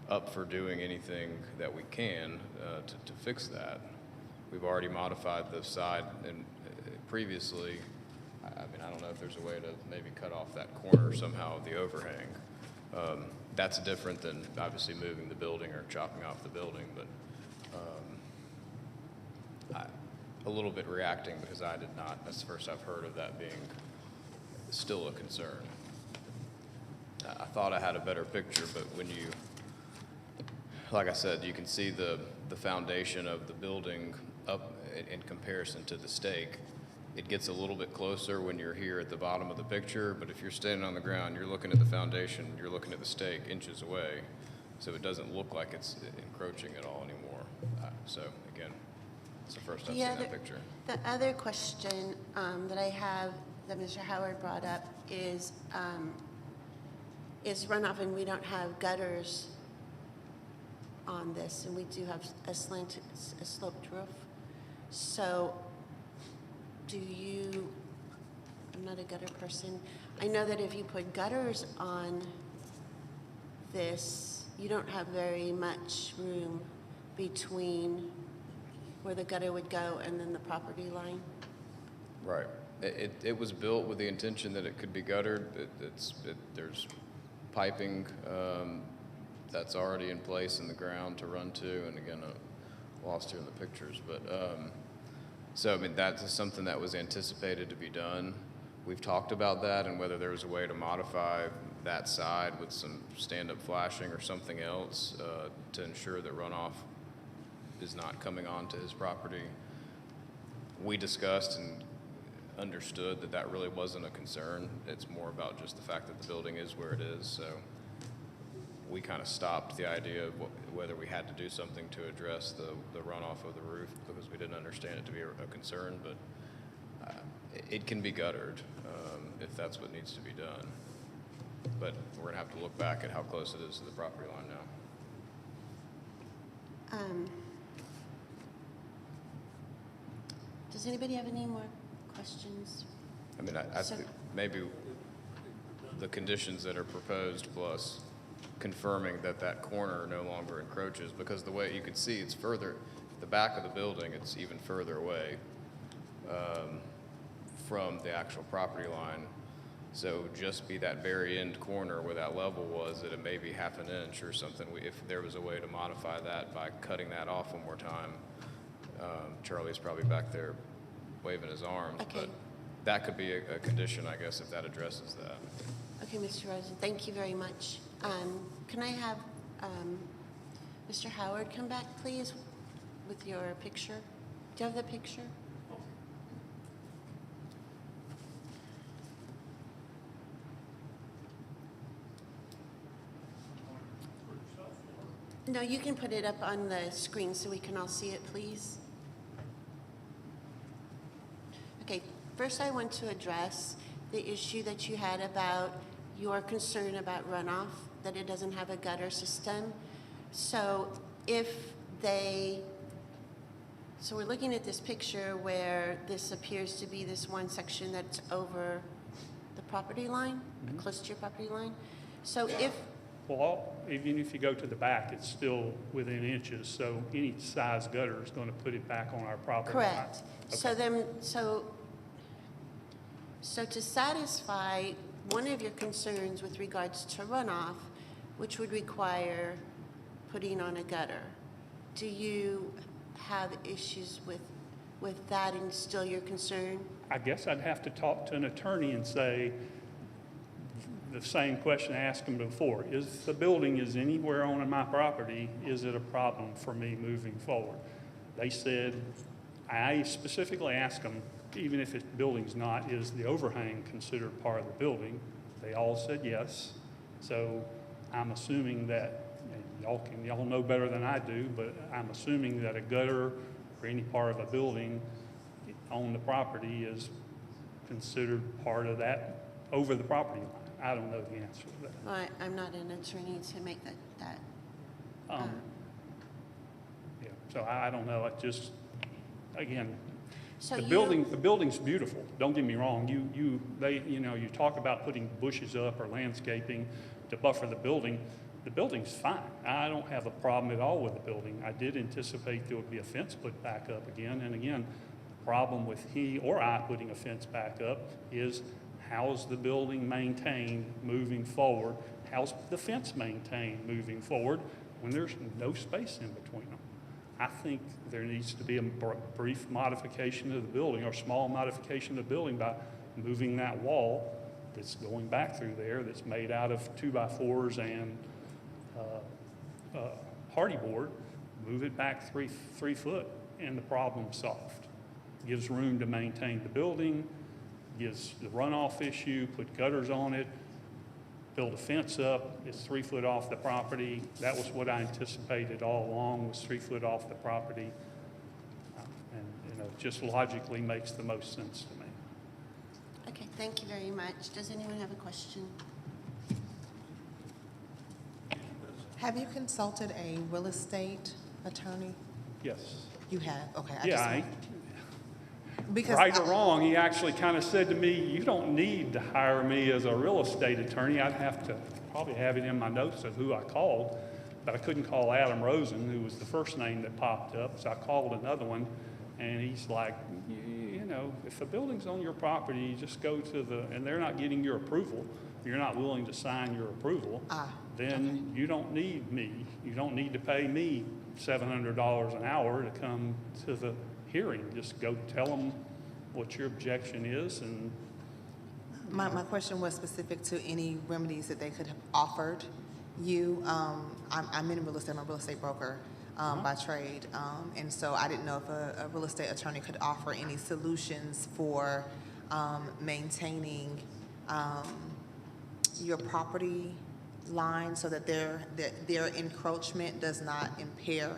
up for doing anything that we can to fix that. We've already modified the side and previously. I mean, I don't know if there's a way to maybe cut off that corner somehow of the overhang. That's different than obviously moving the building or chopping off the building, but a little bit reacting because I did not. That's the first I've heard of that being still a concern. I thought I had a better picture, but when you, like I said, you can see the foundation of the building up in comparison to the stake. It gets a little bit closer when you're here at the bottom of the picture, but if you're standing on the ground, you're looking at the foundation, you're looking at the stake inches away, so it doesn't look like it's encroaching at all anymore. So again, it's the first I've seen that picture. The other question that I have that Mr. Howard brought up is runoff, and we don't have gutters on this, and we do have a sloped roof. So I'm not a gutter person. I know that if you put gutters on this, you don't have very much room between where the gutter would go and then the property line. Right. It was built with the intention that it could be guttered. There's piping that's already in place in the ground to run to, and again, lost here in the pictures, but so I mean that's something that was anticipated to be done. We've talked about that and whether there was a way to modify that side with some stand-up flashing or something else to ensure that runoff is not coming onto his property. We discussed, and understood that that really wasn't a concern. It's more about just the fact that the building is where it is, so we kind of stopped the idea of whether we had to do something to address the runoff of the roof because we didn't understand it to be a concern, but it can be guttered if that's what needs to be done. But we're going to have to look back at how close it is to the property line now. Does anybody have any more questions? I mean, I So- think maybe the conditions that are proposed plus confirming that that corner no longer encroaches, because the way you can see it's further, the back of the building, it's even further away from the actual property line. So just be that very end corner where that level was, that it may be half an inch or something. If there was a way to modify that by cutting that off one more time, Charlie's probably back there waving his arms, Okay. but that could be a condition, I guess, if that addresses that. Okay, Mr. Rosen, thank you very much. Can I have Mr. Howard come back, please, with your picture? Do you have the picture? No, you can put it up on the screen so we can all see it, please. Okay, first I want to address the issue that you had about your concern about runoff, that it doesn't have a gutter system. So so we're looking at this picture where this appears to be this one section that's over the property line, close to your property line. So Well, even if you go to the back, it's still within inches, so any size gutter is going to put it back on our property line. correct. So Okay. then, so to satisfy one of your concerns with regards to runoff, which would require putting on a gutter, do you have issues with that and still your concern? I guess I'd have to talk to an attorney and say the same question I asked them before. If the building is anywhere on my property, is it a problem for me moving forward? They said, I specifically asked them, even if the building's not, is the overhang considered part of the building? They all said yes. So I'm assuming that, and y'all know better than I do, but I'm assuming that a gutter or any part of a building on the property is considered part of that over the property line. I don't know the answer to that. Well, I'm not an attorney to make that. Yeah, so I don't know. It just, again, So the you- building's beautiful. Don't get me wrong. You talk about putting bushes up or landscaping to buffer the building. The building's fine. I don't have a problem at all with the building. I did anticipate there would be a fence put back up again. And again, the problem with he or I putting a fence back up is how's the building maintained moving forward? How's the fence maintained moving forward when there's no space in between them? I think there needs to be a brief modification of the building or small modification of the building by moving that wall that's going back through there that's made out of 2x4s and hardy board, move it back three foot and the problem's solved. Gives room to maintain the building, gives the runoff issue, put gutters on it, build a fence up, it's 3 foot off the property. That was what I anticipated all along, was 3 foot off the property. And just logically makes the most sense to me. Okay, thank you very much. Does anyone have a question? Have you consulted a real estate attorney? Yes. You have? Okay. Yeah, Because right or wrong, he actually kind of said to me, you don't need to hire me as a real estate attorney. I'd have to probably have it in my notes of who I called, but I couldn't call Adam Rosen, who was the first name that popped up. So I called another one, and he's like, if the building's on your property, you just go to and they're not getting your approval, you're not willing to sign your approval, then you don't need me. You don't need to pay me $700 an hour to come to the hearing. Just go tell them what your objection is. And my question was specific to any remedies that they could have offered you. I'm in real estate. I'm a real estate broker by trade. And so I didn't know if a real estate attorney could offer any solutions for maintaining your property line so that their encroachment does not impair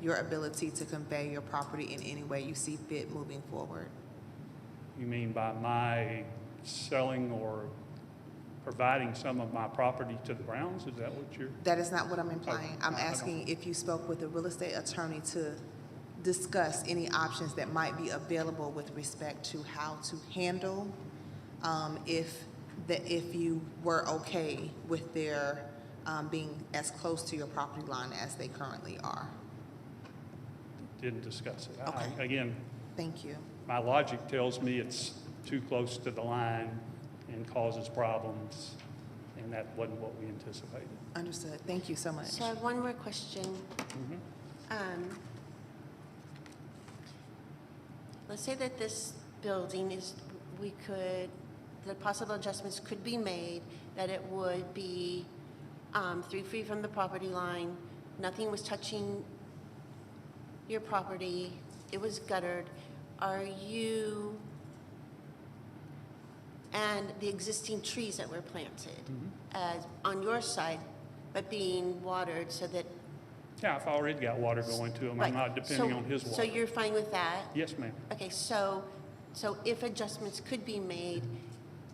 your ability to convey your property in any way you see fit moving forward. You mean by my selling or providing some of my property to the Browns? Is that what you're? That is not what I'm implying. I'm I don't- asking if you spoke with a real estate attorney to discuss any options that might be available with respect to how to handle if you were okay with their being as close to your property line as they currently are. Didn't discuss it. Okay. Again, Thank you. my logic tells me it's too close to the line and causes problems, and that wasn't what we anticipated. Understood. Thank you so much. So I have one more question. Let's say that this building is, the possible adjustments could be made, that it would be 3 feet from the property line, nothing was touching your property, it was guttered. Are you, and the existing trees that were planted as on your side, but being watered so that. Yeah, I've already got water going to them. I'm Right. not depending So- on his water. So you're fine with that? Yes, ma'am. Okay, so if adjustments could be made,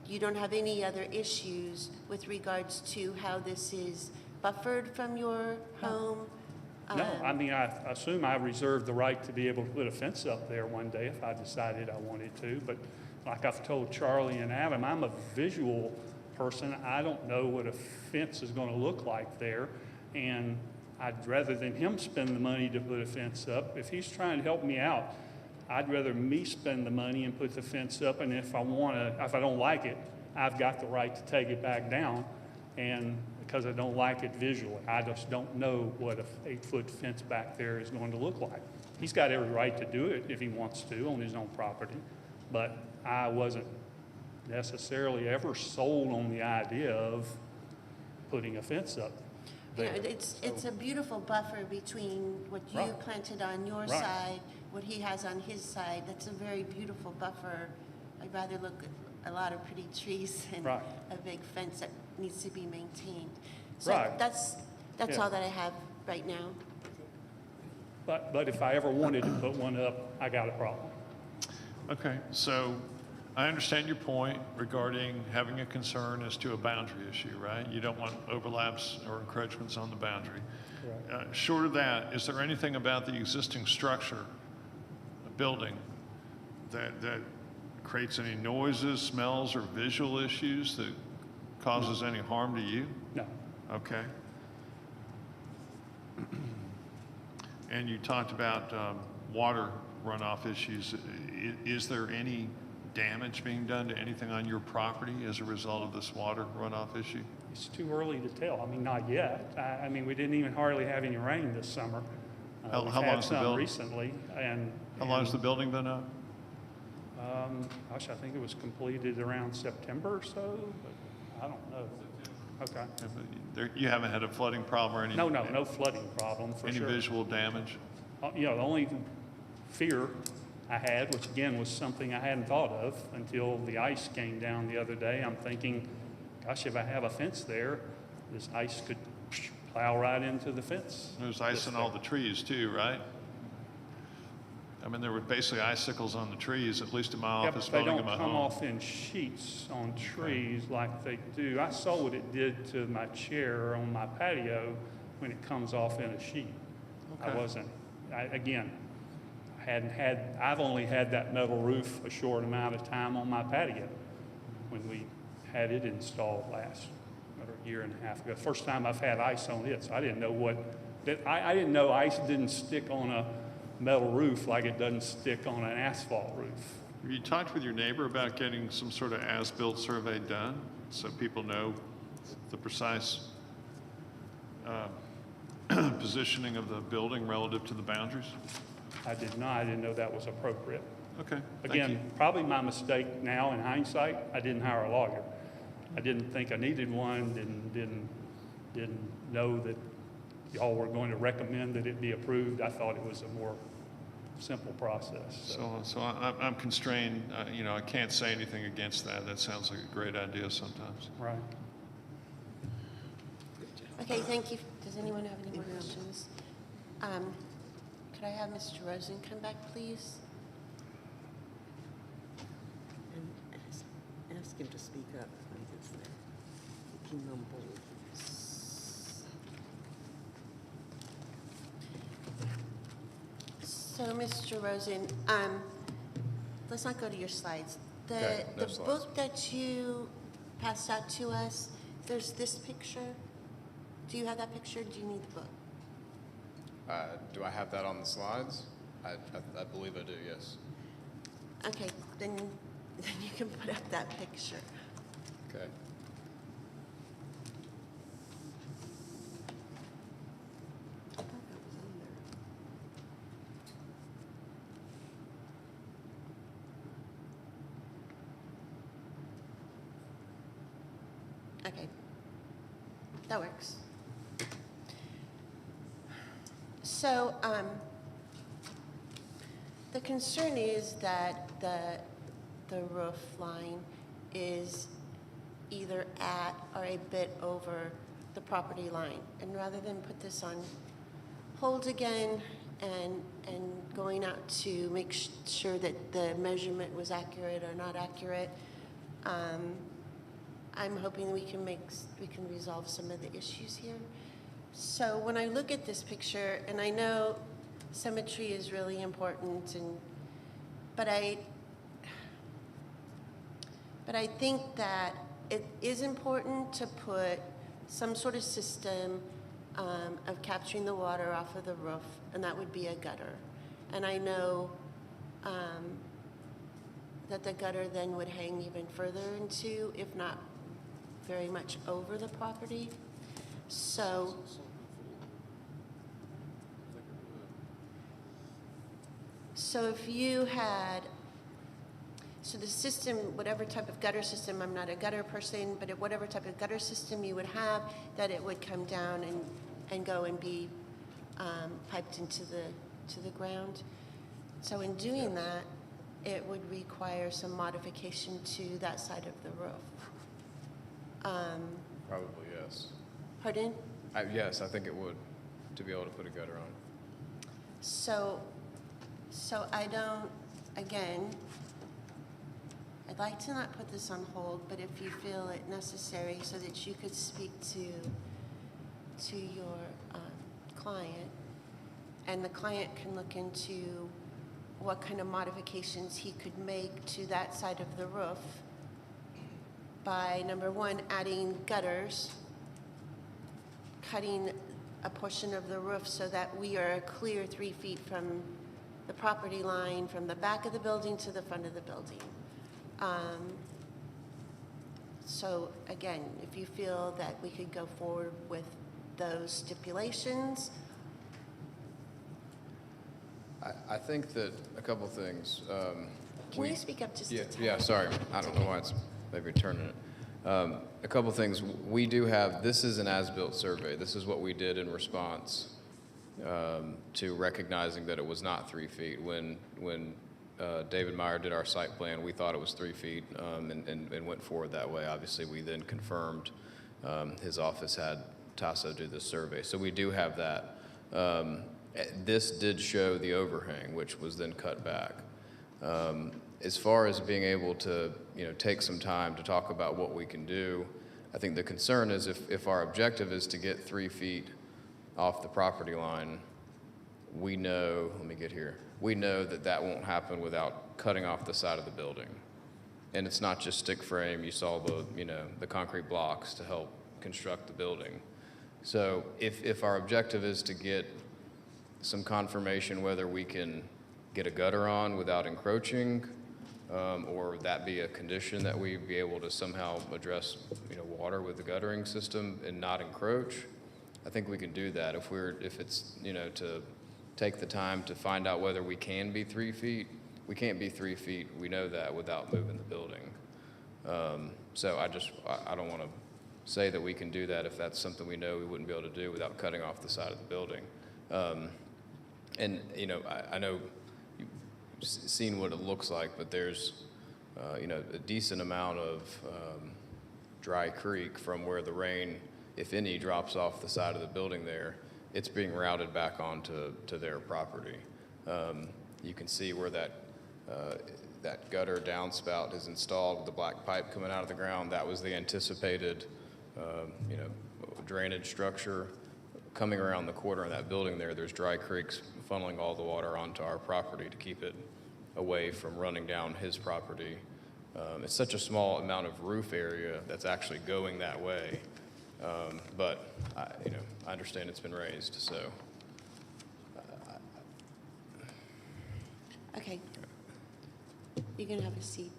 you don't have any other issues with regards to how this is buffered from your home? No, I mean, I assume I reserve the right to be able to put a fence up there one day if I decided I wanted to, but like I've told Charlie and Adam, I'm a visual person. I don't know what a fence is gonna look like there, and I'd rather than him spend the money to put a fence up. If he's trying to help me out, I'd rather me spend the money and put the fence up, and if I don't like it, I've got the right to take it back down, and because I don't like it visually. I just don't know what a 8-foot fence back there is going to look like. He's got every right to do it if he wants to on his own property, but I wasn't necessarily ever sold on the idea of putting a fence up You know, there. it's a beautiful buffer between what you Right. planted on your Right. side, what he has on his side. That's a very beautiful buffer. I'd rather look at a lot of pretty trees than Right. a big fence that needs to be maintained. So Right. that's Yeah. all that I have right now. But if I ever wanted to put one up, I got a problem. Okay, so I understand your point regarding having a concern as to a boundary issue, right? You don't want overlaps or encroachments on the boundary. Short of that, is there anything about the existing structure, the building, that creates any noises, smells, or visual issues that causes any harm to you? No. Okay. And you talked about water runoff issues. Is there any damage being done to anything on your property as a result of this water runoff issue? It's too early to tell. I mean, not yet. I mean, we didn't even hardly have any rain this summer. How We've long had has the some building- recently, and. How long has the building been up? Gosh, I think it was completed around September or so, but I don't know. Okay. You haven't had a flooding problem or any? No flooding problem, for Any sure. visual damage? You know, the only fear I had, which again was something I hadn't thought of until the ice came down the other day. I'm thinking, gosh, if I have a fence there, this ice could plow right into the fence. There's ice in all the trees too, right? I mean, there were basically icicles on the trees, at least in my Yeah, office but they building don't in my come home. off in sheets on trees like they do. I saw what it did to my chair on my patio when it comes off in a sheet. Okay. I've only had that metal roof a short amount of time on my patio when we had it installed last, or a year and a half ago. First time I've had ice on it, so I didn't know I didn't know ice didn't stick on a metal roof like it doesn't stick on an asphalt roof. Have you talked with your neighbor about getting some sort of as-built survey done so people know the precise positioning of the building relative to the boundaries? I did not. I didn't know that was appropriate. Okay, thank you. Again, probably my mistake now in hindsight, I didn't hire a lawyer. I didn't think I needed one, didn't know that y'all were going to recommend that it be approved. I thought it was a more simple process. So I'm constrained, you know, I can't say anything against that. That sounds like a great idea sometimes. Right. Okay, thank you. Does anyone have any more questions? Could I have Mr. Rosen come back, please? And ask him to speak up when he gets there. He mumbled. So, Mr. Rosen, let's not go to your slides. Okay, no The slides. book that you passed out to us, there's this picture. Do you have that picture? Do you need the book? Do I have that on the slides? I believe I do, yes. Okay, then you can put up that picture. Okay. I thought that was on there. Okay, that works. So, the concern is that the roof line is either at or a bit over the property line. And rather than put this on hold again and going out to make sure that the measurement was accurate or not accurate, I'm hoping we can resolve some of the issues here. So when I look at this picture, and I know symmetry is really important, but I think that it is important to put some sort of system of capturing the water off of the roof, and that would be a gutter. And I know that the gutter then would hang even further into, if not very much over the property. So if you had, so the system, whatever type of gutter system, I'm not a gutter person, but whatever type of gutter system you would have, that it would come down and go and be piped into the ground. So in doing that, it would require some modification to that side of the roof. Probably, yes. Pardon? Yes, I think it would, to be able to put a gutter on. So I don't, again, I'd like to not put this on hold, but if you feel it necessary so that you could speak to your client, and the client can look into what kind of modifications he could make to that side of the roof by, number one, adding gutters, cutting a portion of the roof so that we are clear 3 feet from the property line, from the back of the building to the front of the building. So again, if you feel that we could go forward with those stipulations. I think that a couple things. Can you speak up just a tad? Yeah, sorry. I don't know why it's maybe turning it. A couple things. We do have, this is an as-built survey. This is what we did in response to recognizing that it was not 3 feet. When David Meyer did our site plan, we thought it was 3 feet and went forward that way. Obviously, we then confirmed his office had Tasso do this survey. So we do have that. This did show the overhang, which was then cut back. As far as being able to, take some time to talk about what we can do, I think the concern is if our objective is to get 3 feet off the property line, we know, we know that that won't happen without cutting off the side of the building. And it's not just stick frame. You saw the concrete blocks to help construct the building. So if our objective is to get some confirmation whether we can get a gutter on without encroaching, or that be a condition that we be able to somehow address, water with the guttering system and not encroach, I think we can do that. If it's, to take the time to find out whether we can be 3 feet, we can't be 3 feet. We know that without moving the building. So I don't want to say that we can do that if that's something we know we wouldn't be able to do without cutting off the side of the building. And, I know seen what it looks like, but there's, a decent amount of dry creek from where the rain, if any, drops off the side of the building there. It's being routed back onto their property. You can see where that gutter downspout is installed with the black pipe coming out of the ground. That was the anticipated, drainage structure. Coming around the corner in that building there's dry creeks funneling all the water onto our property to keep it away from running down his property. It's such a small amount of roof area that's actually going that way. But I understand it's been raised, so. Okay. You can have a seat.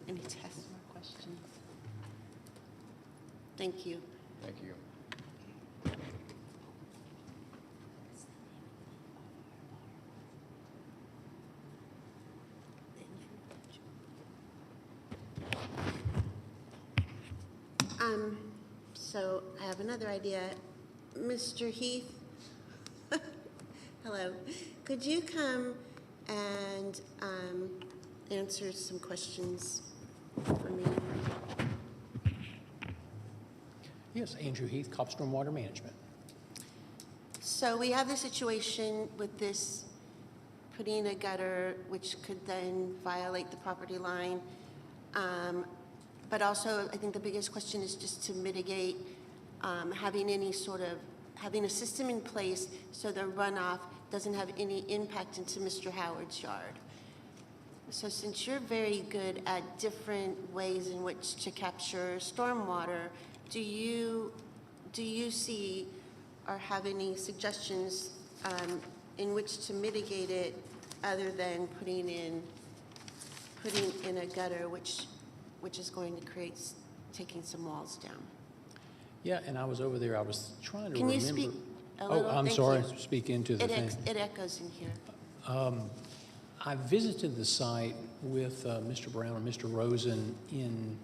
Any tests or questions? Thank you. Thank you. So I have another idea. Mr. Heath, hello. Could you come and answer some questions for me? Yes, Andrew Heath, Cobb Stormwater Management. So we have the situation with this putting a gutter, which could then violate the property line. But also, I think the biggest question is just to mitigate having a system in place so the runoff doesn't have any impact into Mr. Howard's yard. So since you're very good at different ways in which to capture stormwater, do you see or have any suggestions in which to mitigate it other than putting in a gutter, which is going to create taking some walls down? Yeah, and I was over there, I was trying to Can remember. you speak a little? Oh, I'm Thank sorry, you. speak into the thing. It echoes in here. I visited the site with Mr. Brown and Mr. Rosen in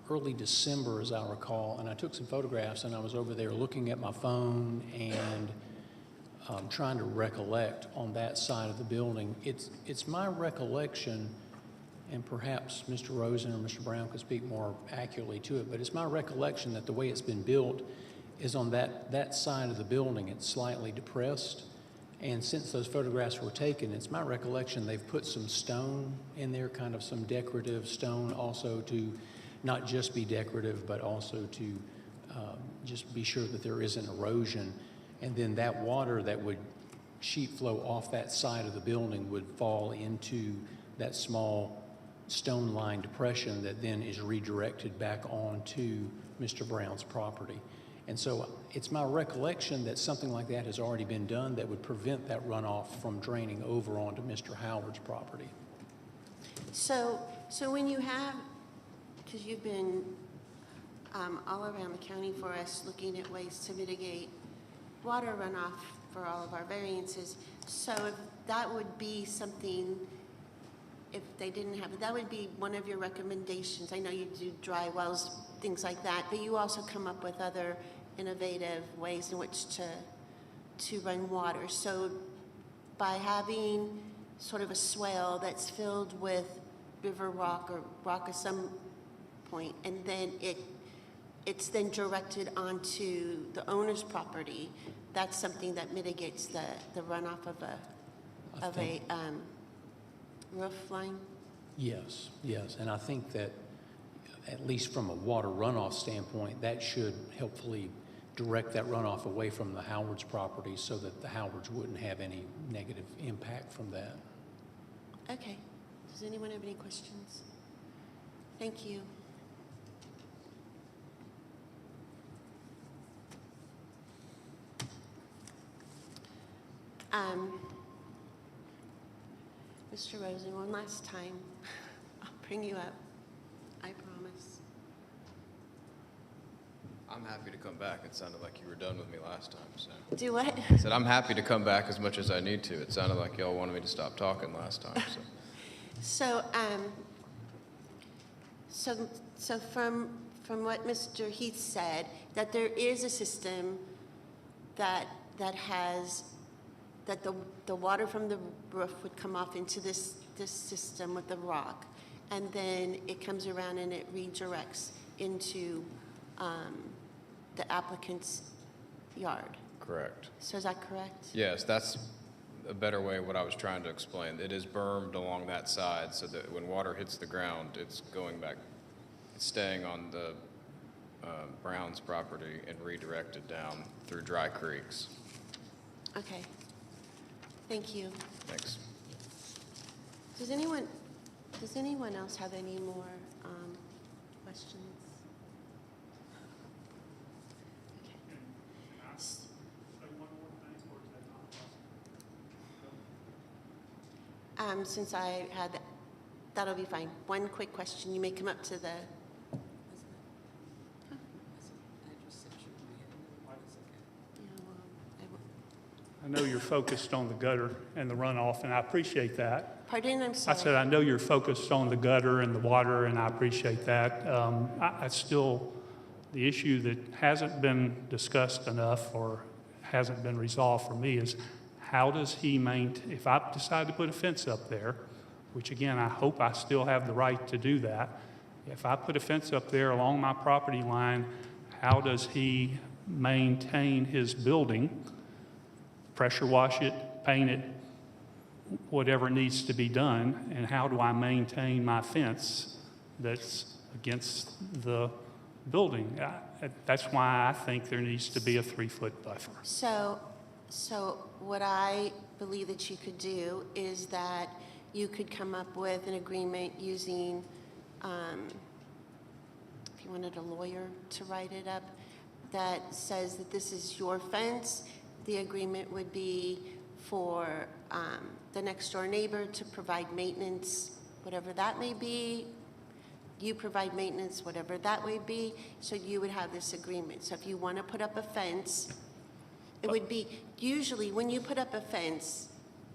early December, as I recall, and I took some photographs, and I was over there looking at my phone and trying to recollect on that side of the building. It's my recollection, and perhaps Mr. Rosen or Mr. Brown could speak more accurately to it, but it's my recollection that the way it's been built is on that side of the building, it's slightly depressed. And since those photographs were taken, it's my recollection they've put some stone in there, kind of some decorative stone also to not just be decorative, but also to just be sure that there isn't erosion. And then that water that would sheet flow off that side of the building would fall into that small stone line depression that then is redirected back onto Mr. Brown's property. And so it's my recollection that something like that has already been done that would prevent that runoff from draining over onto Mr. Howard's property. So when you have, because you've been all around the county for us looking at ways to mitigate water runoff for all of our variances, so if that would be something, if they didn't have it, that would be one of your recommendations. I know you do dry wells, things like that, but you also come up with other innovative ways in which to run water. So by having sort of a swale that's filled with river rock or rock at some point, and then it's then directed onto the owner's property, that's something that mitigates the runoff of a roof line? Yes, and I think that at least from a water runoff standpoint, that should helpfully direct that runoff away from the Howard's property so that the Howards wouldn't have any negative impact from that. Okay. Does anyone have any questions? Thank you. Mr. Rosen, one last time. I'll bring you up. I promise. I'm happy to come back. It sounded like you were done with me last time, so. Do what? I said, I'm happy to come back as much as I need to. It sounded like y'all wanted me to stop talking last time, so. So from what Mr. Heath said, that there is a system that that the water from the roof would come off into this system with the rock, and then it comes around and it redirects into the applicant's yard. Correct. So is that correct? Yes, that's a better way what I was trying to explain. It is bermed along that side so that when water hits the ground, it's going back, it's staying on the Brown's property and redirected down through dry creeks. Okay. Thank you. Thanks. Does anyone else have any more questions? Okay. Since I had, that'll be fine. One quick question. You may come up to the. I know you're focused on the gutter and the runoff, and I appreciate that. Pardon, I'm I sorry. said, I know you're focused on the gutter and the water, and I appreciate that. I still, the issue that hasn't been discussed enough or hasn't been resolved for me is how does he maintain, if I decide to put a fence up there, which again, I hope I still have the right to do that. If I put a fence up there along my property line, how does he maintain his building? Pressure wash it, paint it, whatever needs to be done, and how do I maintain my fence that's against the building? That's why I think there needs to be a 3-foot buffer. So what I believe that you could do is that you could come up with an agreement using, if you wanted a lawyer to write it up, that says that this is your fence. The agreement would be for the next door neighbor to provide maintenance, whatever that may be. You provide maintenance, whatever that may be. So you would have this agreement. So if you want to put up a fence, it would be, usually when you put up a fence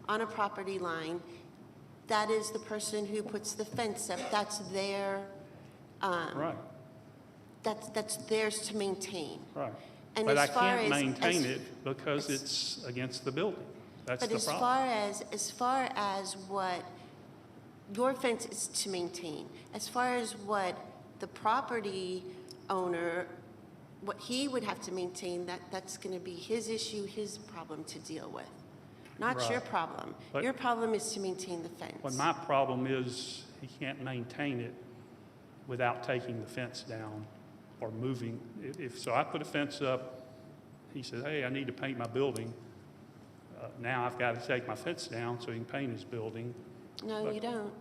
on a property line, that is the person who puts the fence up. That's their, Right, that's theirs to maintain. right. And But I as far can't as- maintain as- it because it's against the building. That's But the as problem. far as what your fence is to maintain, as far as what the property owner, what he would have to maintain, that's going to be his issue, his problem to deal with, not your Right. problem. But- Your problem is to maintain the fence. Well, my problem is he can't maintain it without taking the fence down or moving. So I put a fence up, he says, hey, I need to paint my building. Now I've got to take my fence down so he can paint his building. No, but- you don't.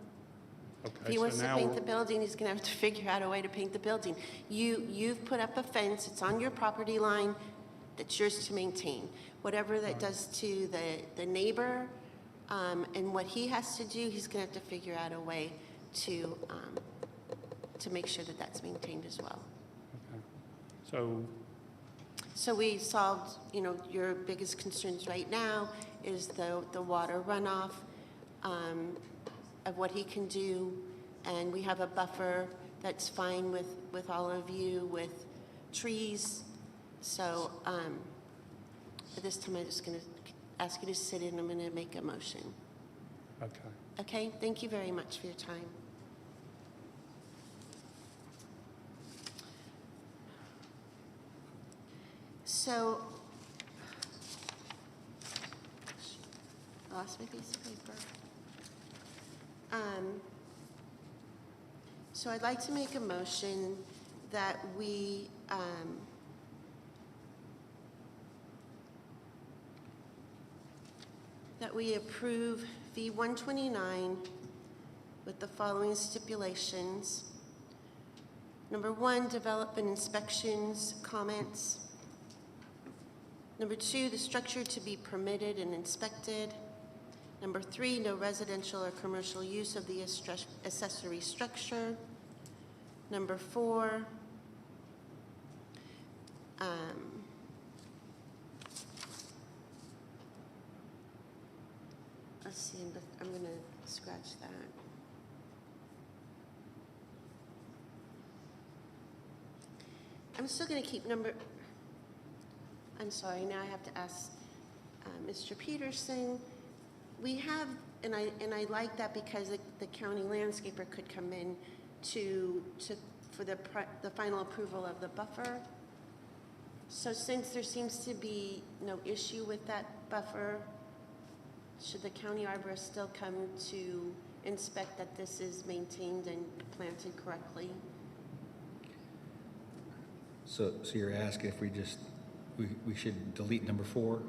If Okay, he so wants to now, paint the building, he's going to have to figure out a way to paint the building. You've put up a fence, it's on your property line, that's yours to maintain. Whatever that does to the neighbor, and what he has to do, he's going to have to figure out a way to make sure that that's maintained as well. so So we solved, your biggest concerns right now is the water runoff, of what he can do, and we have a buffer that's fine with all of you, with trees. So at this time, I'm just going to ask you to sit in. I'm going to make a motion. okay. Okay? Thank you very much for your time. So, I lost my piece of paper. So I'd like to make a motion that we, approve V-129 with the following stipulations. Number 1, development inspections, comments. Number 2, the structure to be permitted and inspected. Number 3, no residential or commercial use of the accessory structure. Number 4, let's see, I'm going to scratch that. I'm still going to keep I'm sorry, now I have to ask Mr. Peterson, we have, and I like that because the county landscaper could come in for the final approval of the buffer. So since there seems to be no issue with that buffer, should the county arborist still come to inspect that this is maintained and planted correctly? So you're asking if we should delete number 4?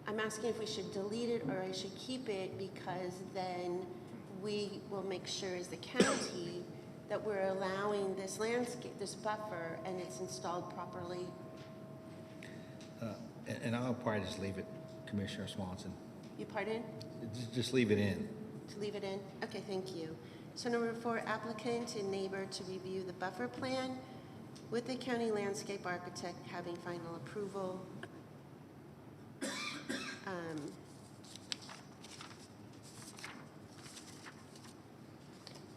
I'm asking if we should delete it or I should keep it, because then we will make sure as the county that we're allowing this landscape, this buffer, and it's installed properly. And I'll probably just leave it, Commissioner Swanson. You pardon? Just leave it in. To leave it in? Okay, thank you. So number 4, applicant and neighbor to review the buffer plan with the county landscape architect having final approval.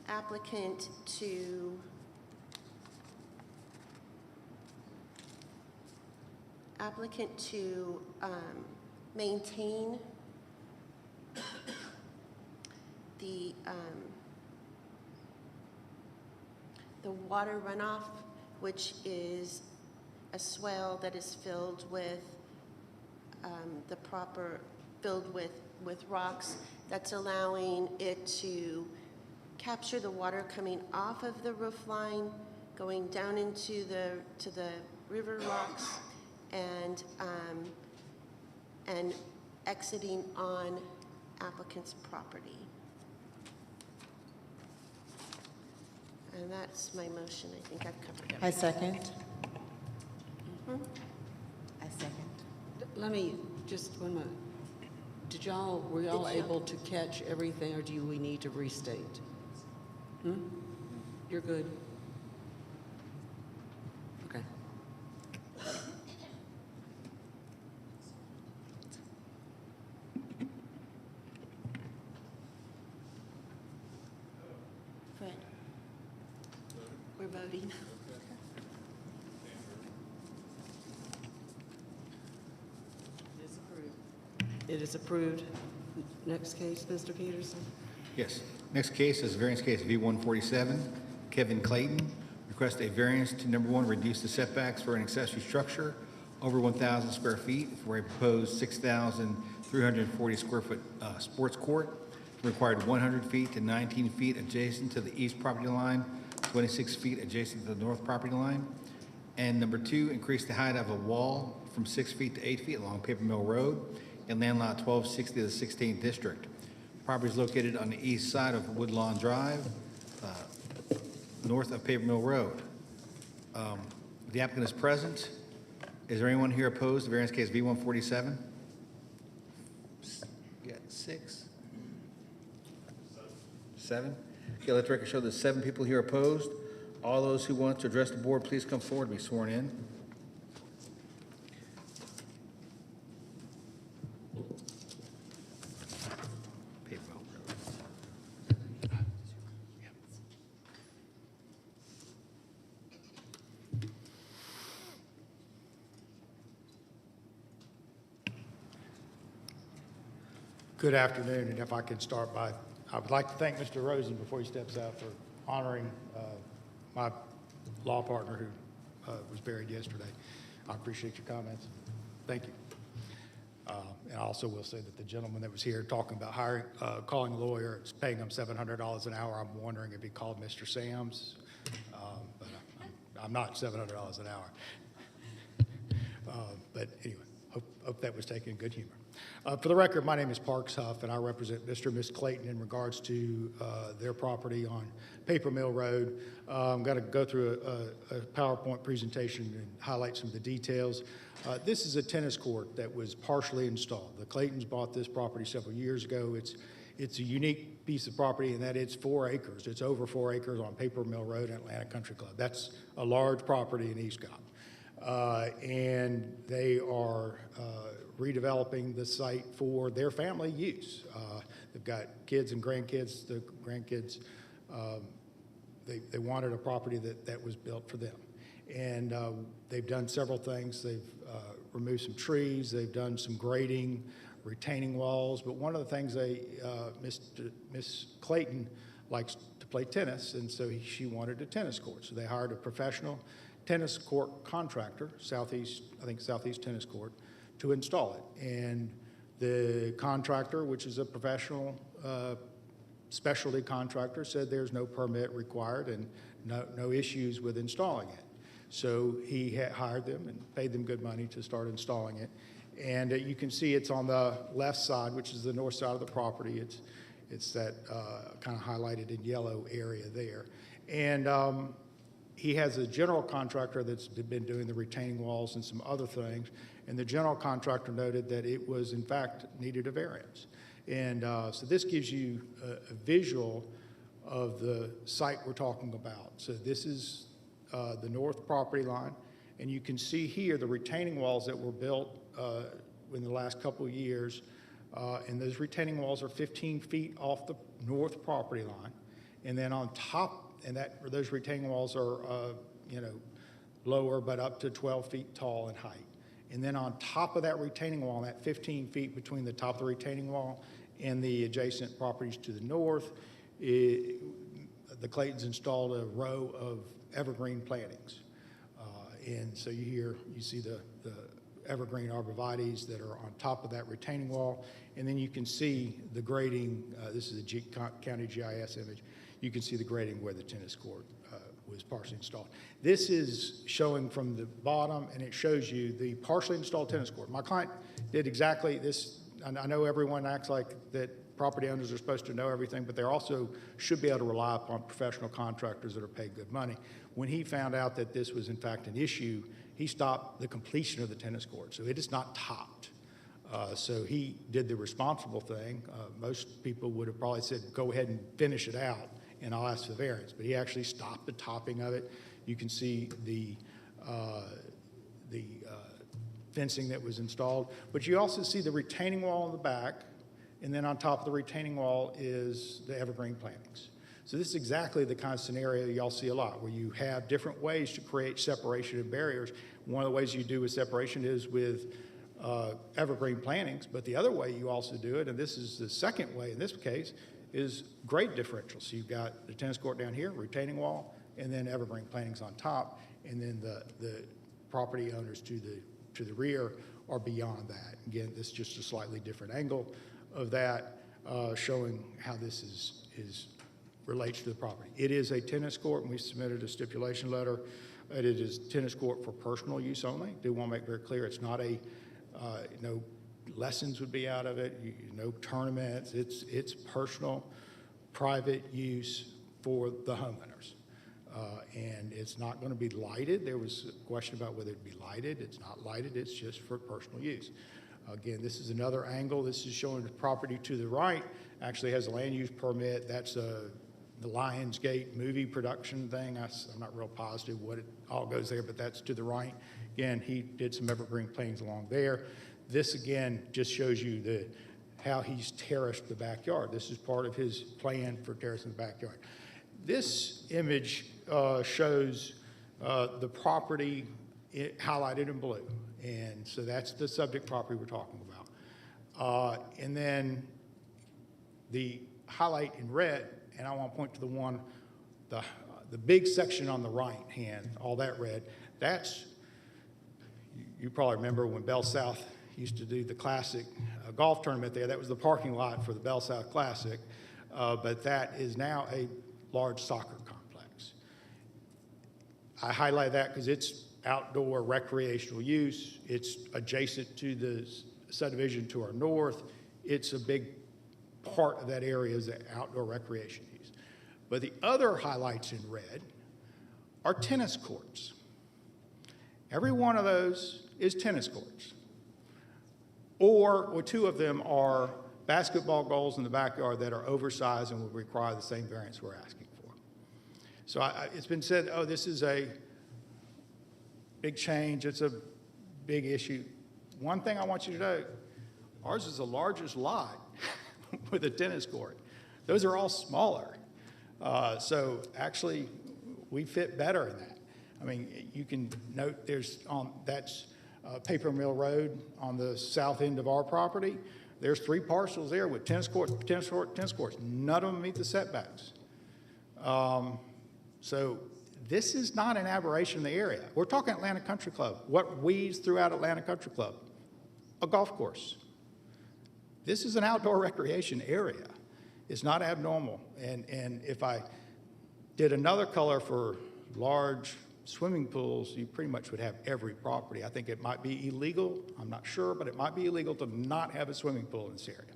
Applicant to maintain the water runoff, which is a swale that is filled with with rocks, that's allowing it to capture the water coming off of the roof line, going down into the river rocks, and exiting on applicant's property. And that's my motion. I think I've covered it. I second. I second. Let me, just 1 minute. Were y'all able to catch everything, or do we need to restate? You're good? Okay. Fred? We're voting. It is approved. Next case, Mr. Peterson. Yes. Next case is variance case V147. Kevin Clayton requests a variance to number 1, reduce the setbacks for an accessory structure over 1,000 square feet for a proposed 6,340 square foot sports court, required 100 feet to 19 feet adjacent to the east property line, 26 feet adjacent to the north property line. And number 2, increase the height of a wall from 6 feet to 8 feet along Paper Mill Road in land lot 1260 of the 16th district. Property is located on the east side of Woodlawn Drive, north of Paper Mill Road. The applicant is present. Is there anyone here opposed to variance case V147? You got 6? 7? Okay, let the record show there's 7 people here opposed. All those who want to address the board, please come forward and be sworn in. Good afternoon, and if I could start by, I would like to thank Mr. Rosen before he steps out for honoring my law partner who was buried yesterday. I appreciate your comments. Thank you. And I also will say that the gentleman that was here talking about calling a lawyer, it's paying him $700 an hour. I'm wondering if he called Mr. Sams, but I'm not $700 an hour. But anyway, hope that was taken in good humor. For the record, my name is Parks Huff, and I represent Mr. and Ms. Clayton in regards to their property on Paper Mill Road. I'm going to go through a PowerPoint presentation and highlight some of the details. This is a tennis court that was partially installed. The Claytons bought this property several years ago. It's a unique piece of property in that it's 4 acres. It's over 4 acres on Paper Mill Road in Atlanta Country Club. That's a large property in East Cobb. And they are redeveloping the site for their family use. They've got kids and grandkids. The grandkids, they wanted a property that was built for them. And they've done several things. They've removed some trees, they've done some grading, retaining walls, but one of the things Miss Clayton likes to play tennis, and so she wanted a tennis court. So they hired a professional tennis court contractor, Southeast Tennis Court, to install it. And the contractor, which is a professional specialty contractor, said there's no permit required and no issues with installing it. So he hired them and paid them good money to start installing it. And you can see it's on the left side, which is the north side of the property. It's that kind of highlighted in yellow area there. And he has a general contractor that's been doing the retaining walls and some other things. And the general contractor noted that it was, in fact, needed a variance. And so this gives you a visual of the site we're talking about. So this is the north property line. And you can see here the retaining walls that were built in the last couple of years. And those retaining walls are 15 feet off the north property line. And then on top, those retaining walls are, lower, but up to 12 feet tall in height. And then on top of that retaining wall, that 15 feet between the top of the retaining wall and the adjacent properties to the north, the Claytons installed a row of evergreen plantings. And so you see the evergreen arborvitaes that are on top of that retaining wall. And then you can see the grading. This is a county GIS image. You can see the grading where the tennis court was partially installed. This is showing from the bottom, and it shows you the partially installed tennis court. My client did exactly this. I know everyone acts like that property owners are supposed to know everything, but they also should be able to rely upon professional contractors that are paid good money. When he found out that this was in fact an issue, he stopped the completion of the tennis court. So it is not topped. So he did the responsible thing. Most people would have probably said, go ahead and finish it out, and I'll ask for the variance. But he actually stopped the topping of it. You can see the fencing that was installed. But you also see the retaining wall in the back, and then on top of the retaining wall is the evergreen plantings. So this is exactly the kind of scenario y'all see a lot, where you have different ways to create separation and barriers. One of the ways you do with separation is with evergreen plantings, but the other way you also do it, and this is the second way in this case, is grade differentials. So you've got the tennis court down here, retaining wall, and then evergreen plantings on top, and then the property owners to the rear are beyond that. Again, this is just a slightly different angle of that, showing how this relates to the property. It is a tennis court, and we submitted a stipulation letter. It is tennis court for personal use only. Do want to make very clear it's not no lessons would be out of it, no tournaments. It's personal, private use for the homeowners. And it's not going to be lighted. There was a question about whether it'd be lighted. It's not lighted. It's just for personal use. Again, this is another angle. This is showing the property to the right actually has a land use permit. That's the Lionsgate movie production thing. I'm not real positive what it all goes there, but that's to the right. Again, he did some evergreen plantings along there. This, again, just shows you how he's terraced the backyard. This is part of his plan for terracing the backyard. This image shows the property highlighted in blue. And so that's the subject property we're talking about. And then the highlight in red, and I want to point to the big section on the right hand, all that red, that's, you probably remember when Bell South used to do the classic golf tournament there. That was the parking lot for the Bell South Classic, but that is now a large soccer complex. I highlight that because it's outdoor recreational use. It's adjacent to the subdivision to our north. It's a big part of that area is the outdoor recreation use. But the other highlights in red are tennis courts. Every one of those is tennis courts. Or two of them are basketball goals in the backyard that are oversized and would require the same variance we're asking for. So it's been said, oh, this is a big change. It's a big issue. One thing I want you to know, ours is the largest lot with a tennis court. Those are all smaller. So actually, we fit better in that. I mean, you can note that's Paper Mill Road on the south end of our property. There's 3 parcels there with tennis courts. None of them meet the setbacks. So this is not an aberration in the area. We're talking Atlanta Country Club. What weaves throughout Atlanta Country Club? A golf course. This is an outdoor recreation area. It's not abnormal. And if I did another color for large swimming pools, you pretty much would have every property. I think it might be illegal. I'm not sure, but it might be illegal to not have a swimming pool in this area.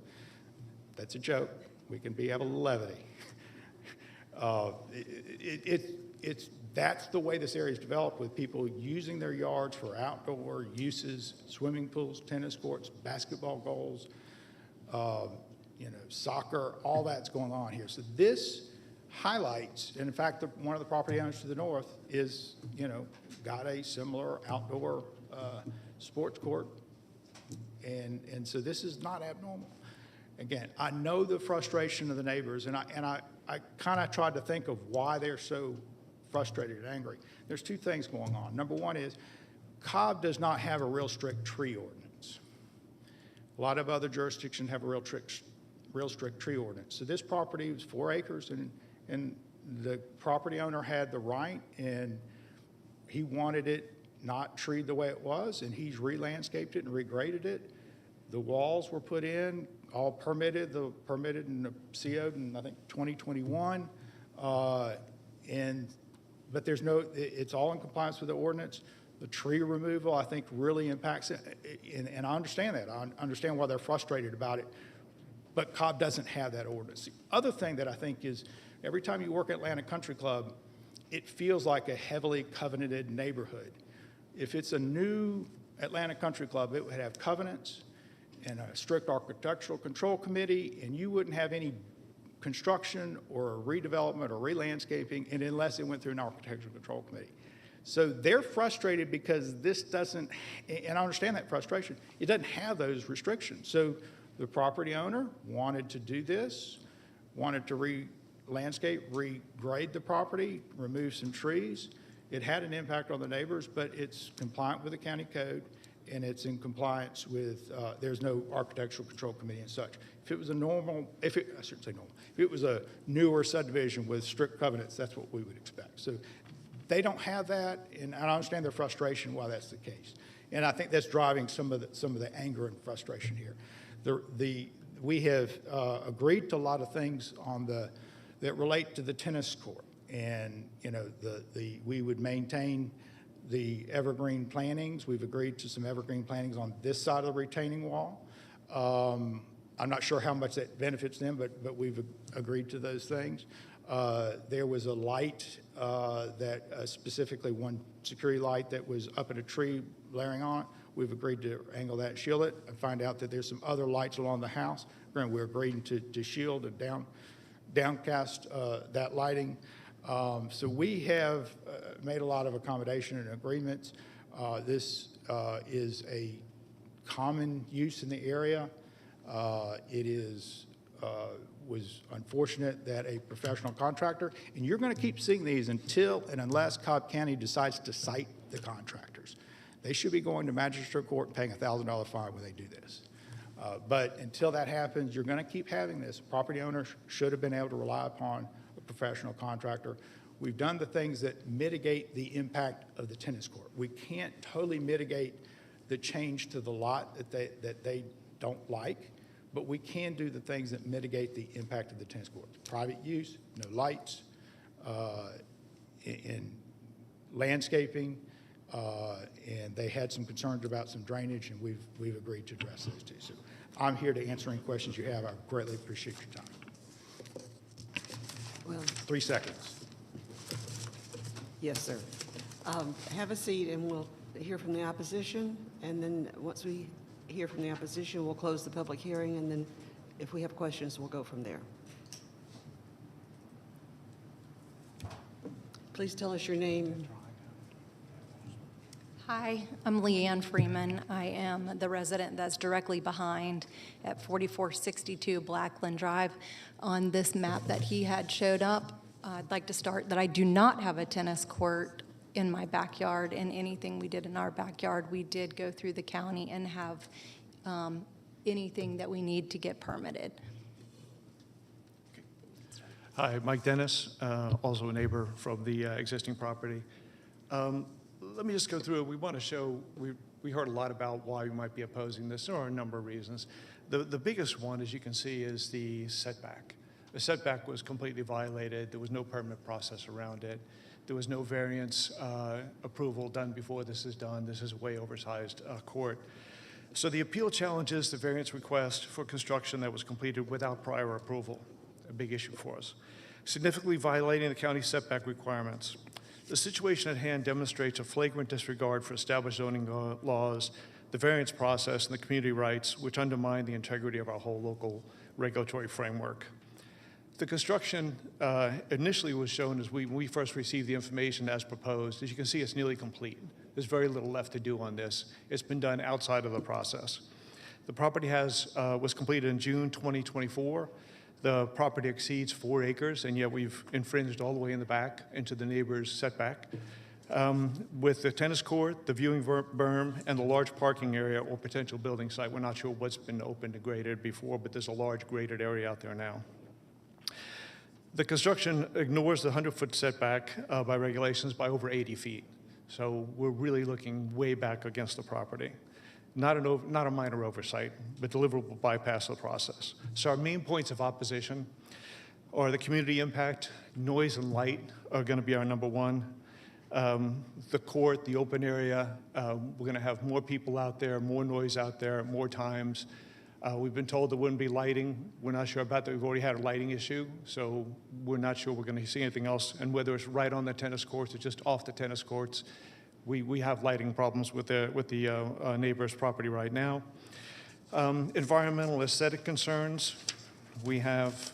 That's a joke. We can have a little levity. That's the way this area is developed, with people using their yards for outdoor uses, swimming pools, tennis courts, basketball goals, soccer, all that's going on here. So this highlights, and in fact, one of the property owners to the north is, got a similar outdoor sports court. And so this is not abnormal. Again, I know the frustration of the neighbors, and I kind of tried to think of why they're so frustrated and angry. There's 2 things going on. Number one is Cobb does not have a real strict tree ordinance. A lot of other jurisdictions have a real strict tree ordinance. So this property was 4 acres, and the property owner had the right, and he wanted it not treed the way it was, and he's re-landscaped it and regraded it. The walls were put in, all permitted and CO'd in, I think, 2021. But it's all in compliance with the ordinance. The tree removal, I think, really impacts it, and I understand that. I understand why they're frustrated about it, but Cobb doesn't have that ordinance. The other thing that I think is, every time you work at Atlanta Country Club, it feels like a heavily covenanted neighborhood. If it's a new Atlanta Country Club, it would have covenants and a strict architectural control committee, and you wouldn't have any construction or redevelopment or re-landscaping, and unless it went through an architectural control committee. So they're frustrated because this doesn't, and I understand that frustration, it doesn't have those restrictions. So the property owner wanted to do this, wanted to re-landscape, regrade the property, remove some trees. It had an impact on the neighbors, but it's compliant with the county code, and it's in compliance with, there's no architectural control committee and such. If it was a I shouldn't say normal, if it was a newer subdivision with strict covenants, that's what we would expect. So they don't have that, and I understand their frustration why that's the case. And I think that's driving some of the anger and frustration here. We have agreed to a lot of things that relate to the tennis court, and we would maintain the evergreen plantings. We've agreed to some evergreen plantings on this side of the retaining wall. I'm not sure how much that benefits them, but we've agreed to those things. There was a light specifically one security light that was up in a tree blaring on it. We've agreed to angle that and shield it. I find out that there's some other lights along the house. We're agreeing to shield and downcast that lighting. So we have made a lot of accommodation and agreements. This is a common use in the area. Was unfortunate that a professional contractor, and you're going to keep seeing these until and unless Cobb County decides to cite the contractors. They should be going to magistrate court and paying a $1,000 fine when they do this. But until that happens, you're going to keep having this. Property owners should have been able to rely upon a professional contractor. We've done the things that mitigate the impact of the tennis court. We can't totally mitigate the change to the lot that they don't like, but we can do the things that mitigate the impact of the tennis court. Private use, no lights, and landscaping, and they had some concerns about some drainage, and we've agreed to address those too. So I'm here to answer any questions you have. I greatly appreciate your time. Well, 3 seconds. yes, sir. Have a seat, and we'll hear from the opposition, and then once we hear from the opposition, we'll close the public hearing, and then if we have questions, we'll go from there. Please tell us your name. Hi, I'm Leanne Freeman. I am the resident that's directly behind at 4462 Blackland Drive. On this map that he had showed up, I'd like to start that I do not have a tennis court in my backyard, and anything we did in our backyard, we did go through the county and have anything that we need to get permitted. Hi, Mike Dennis, also a neighbor from the existing property. Let me just go through it. We want to show, we heard a lot about why we might be opposing this. There are a number of reasons. The biggest one, as you can see, is the setback. The setback was completely violated. There was no permit process around it. There was no variance approval done before this is done. This is a way oversized court. So the appeal challenges the variance request for construction that was completed without prior approval, a big issue for us. Significantly violating the county setback requirements. The situation at hand demonstrates a flagrant disregard for established zoning laws, the variance process, and the community rights, which undermine the integrity of our whole local regulatory framework. The construction initially was shown as we first received the information as proposed. As you can see, it's nearly complete. There's very little left to do on this. It's been done outside of the process. The property was completed in June 2024. The property exceeds 4 acres, and yet we've infringed all the way in the back into the neighbor's setback. With the tennis court, the viewing berm, and the large parking area or potential building site, we're not sure what's been opened and graded before, but there's a large graded area out there now. The construction ignores the 100-foot setback by regulations by over 80 feet. So we're really looking way back against the property. Not a minor oversight, but deliverable bypass of the process. So our main points of opposition are the community impact, noise and light are going to be our number one. The court, the open area, we're going to have more people out there, more noise out there, more times. We've been told there wouldn't be lighting. We're not sure about that. We've already had a lighting issue, so we're not sure we're going to see anything else. And whether it's right on the tennis courts or just off the tennis courts, we have lighting problems with the neighbor's property right now. Environmental aesthetic concerns. We have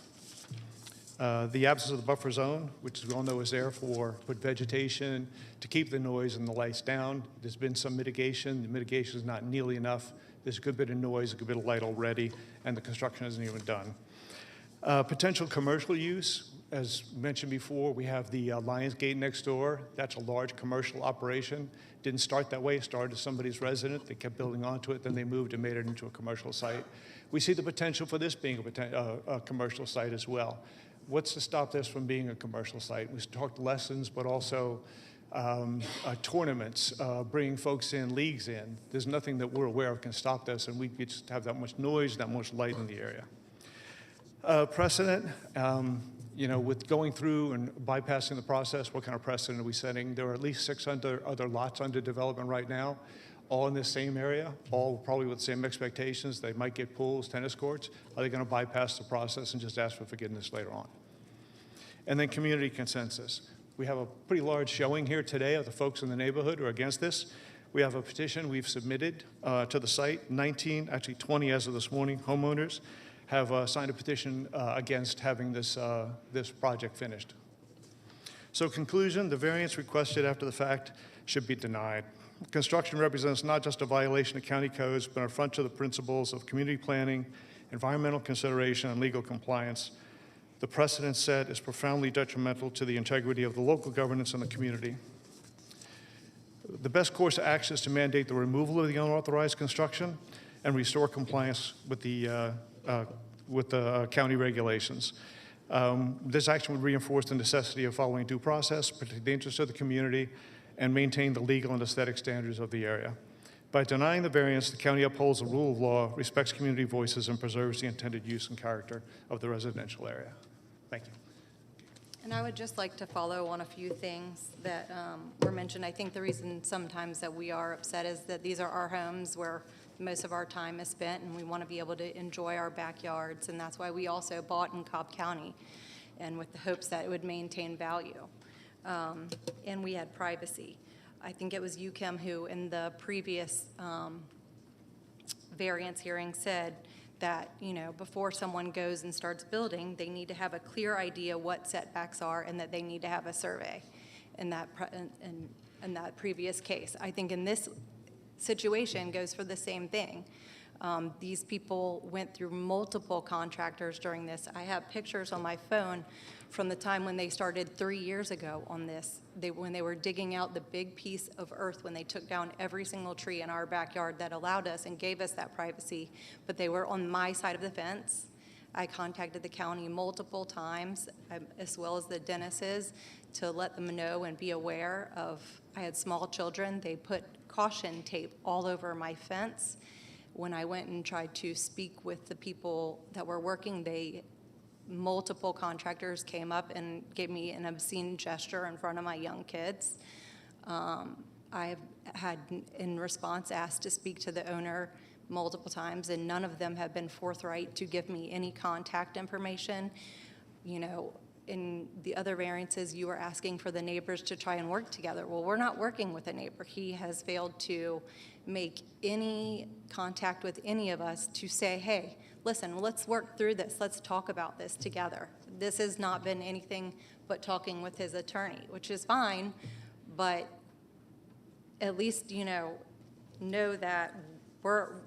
the absence of the buffer zone, which we all know is there for put vegetation to keep the noise and the lights down. There's been some mitigation. The mitigation is not nearly enough. There's a good bit of noise, a good bit of light already, and the construction isn't even done. Potential commercial use. As mentioned before, we have the Lions Gate next door. That's a large commercial operation. Didn't start that way. It started as somebody's resident. They kept building onto it. Then they moved and made it into a commercial site. We see the potential for this being a commercial site as well. What's to stop this from being a commercial site? We talked lessons, but also tournaments, bringing folks in, leagues in. There's nothing that we're aware of can stop this, and we just have that much noise, that much light in the area. Precedent. With going through and bypassing the process, what kind of precedent are we setting? There are at least 600 other lots under development right now, all in the same area, all probably with the same expectations. They might get pools, tennis courts. Are they going to bypass the process and just ask for forgiveness later on? And then community consensus. We have a pretty large showing here today of the folks in the neighborhood who are against this. We have a petition we've submitted to the site. 20 as of this morning, homeowners have signed a petition against having this project finished. So conclusion, the variance requested after the fact should be denied. Construction represents not just a violation of county codes, but an affront to the principles of community planning, environmental consideration, and legal compliance. The precedent set is profoundly detrimental to the integrity of the local governance and the community. The best course of action is to mandate the removal of the unauthorized construction and restore compliance with the county regulations. This action would reinforce the necessity of following due process, protect the interests of the community, and maintain the legal and aesthetic standards of the area. By denying the variance, the county upholds the rule of law, respects community voices, and preserves the intended use and character of the residential area. Thank you. And I would just like to follow on a few things that were mentioned. I think the reason sometimes that we are upset is that these are our homes where most of our time is spent, and we want to be able to enjoy our backyards, and that's why we also bought in Cobb County, and with the hopes that it would maintain value. And we had privacy. I think it was UChem who, in the previous variance hearing, said that, before someone goes and starts building, they need to have a clear idea what setbacks are and that they need to have a survey in that previous case. I think in this situation goes for the same thing. These people went through multiple contractors during this. I have pictures on my phone from the time when they started 3 years ago on this. When they were digging out the big piece of earth, when they took down every single tree in our backyard that allowed us and gave us that privacy, but they were on my side of the fence. I contacted the county multiple times, as well as the Dennis's, to let them know and be aware of, I had small children. They put caution tape all over my fence. When I went and tried to speak with the people that were working, multiple contractors came up and gave me an obscene gesture in front of my young kids. I've had, in response, asked to speak to the owner multiple times, and none of them have been forthright to give me any contact information. You know, in the other variances, you were asking for the neighbors to try and work together. Well, we're not working with a neighbor. He has failed to make any contact with any of us to say, hey, listen, let's work through this. Let's talk about this together. This has not been anything but talking with his attorney, which is fine, but at least, know that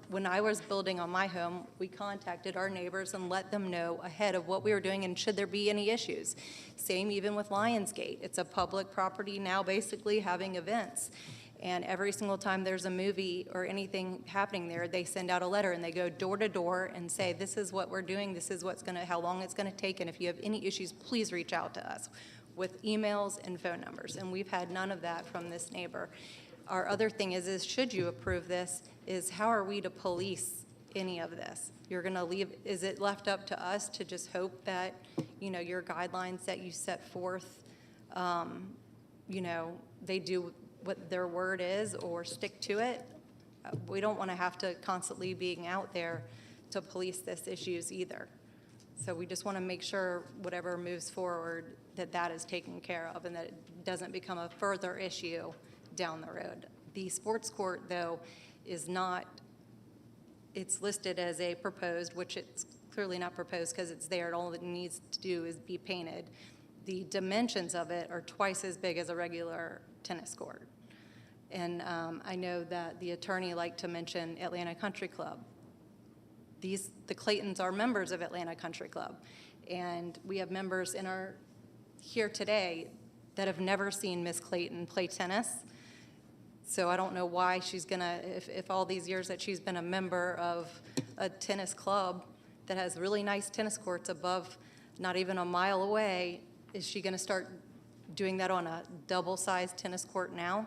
when I was building on my home, we contacted our neighbors and let them know ahead of what we were doing and should there be any issues. Same even with Lionsgate. It's a public property now, basically having events. And every single time there's a movie or anything happening there, they send out a letter and they go door to door and say, this is what we're doing, this is how long it's gonna take, and if you have any issues, please reach out to us with emails and phone numbers. And we've had none of that from this neighbor. Our other thing is should you approve this, is how are we to police any of this? You're gonna leave, is it left up to us to just hope that, your guidelines that you set forth, they do what their word is or stick to it? We don't wanna have to constantly being out there to police this issues either. So we just wanna make sure whatever moves forward, that is taken care of and that it doesn't become a further issue down the road. The sports court, though, is not, it's listed as a proposed, which it's clearly not proposed because it's there. All it needs to do is be painted. The dimensions of it are twice as big as a regular tennis court. And I know that the attorney liked to mention Atlanta Country Club. The Claytons are members of Atlanta Country Club. And we have members here today that have never seen Miss Clayton play tennis. So I don't know why she's gonna, if all these years that she's been a member of a tennis club that has really nice tennis courts above, not even a mile away, is she gonna start doing that on a double-sized tennis court now?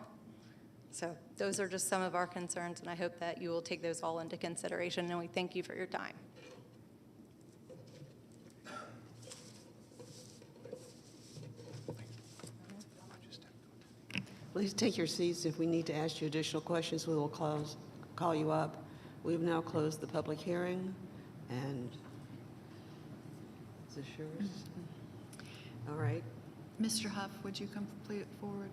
So those are just some of our concerns, and I hope that you will take those all into consideration, and we thank you for your time. Please take your seats. If we need to ask you additional questions, we will call you up. We've now closed the public hearing, and is this yours? All right. Mr. Huff, would you come forward?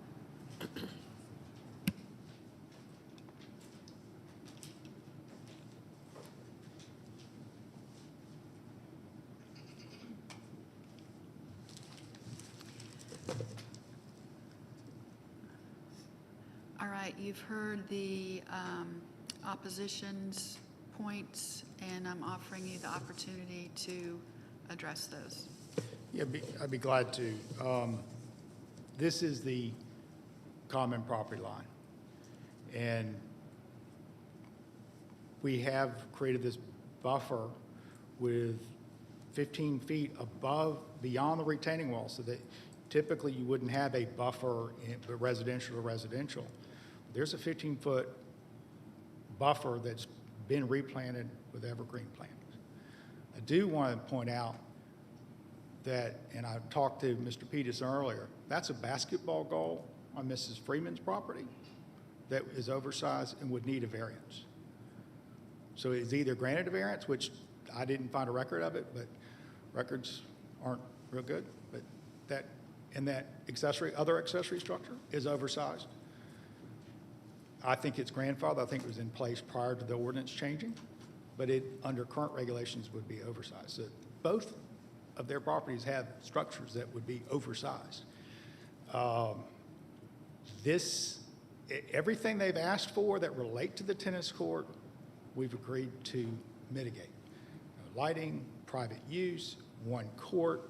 All right, you've heard the opposition's points, and I'm offering you the opportunity to address those. Yeah, I'd be glad to. This is the common property line. And we have created this buffer with 15 feet beyond the retaining wall, so that typically you wouldn't have a buffer in residential to residential. There's a 15-foot buffer that's been replanted with evergreen plantings. I do want to point out that, and I talked to Mr. Peters earlier, that's a basketball goal on Mrs. Freeman's property that is oversized and would need a variance. So it's either granted a variance, which I didn't find a record of it, but records aren't real good, but that other accessory structure is oversized. I think it's grandfathered. I think it was in place prior to the ordinance changing, but it, under current regulations, would be oversized. So both of their properties have structures that would be oversized. Everything they've asked for that relate to the tennis court we've agreed to mitigate. No lighting, private use, one court.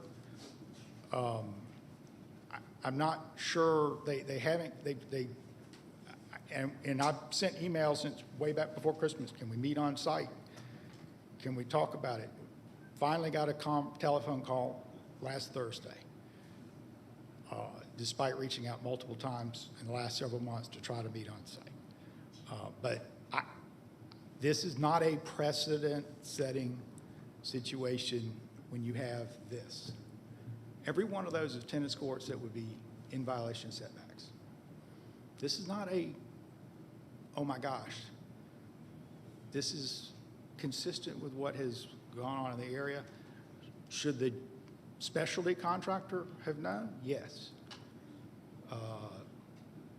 I'm not sure, they haven't, and I've sent emails since way back before Christmas. Can we meet on site? Can we talk about it? Finally got a telephone call last Thursday, despite reaching out multiple times in the last several months to try to meet on site. But this is not a precedent-setting situation when you have this. Every one of those is tennis courts that would be in violation of setbacks. This is not a, oh my gosh. This is consistent with what has gone on in the area. Should the specialty contractor have known? Yes.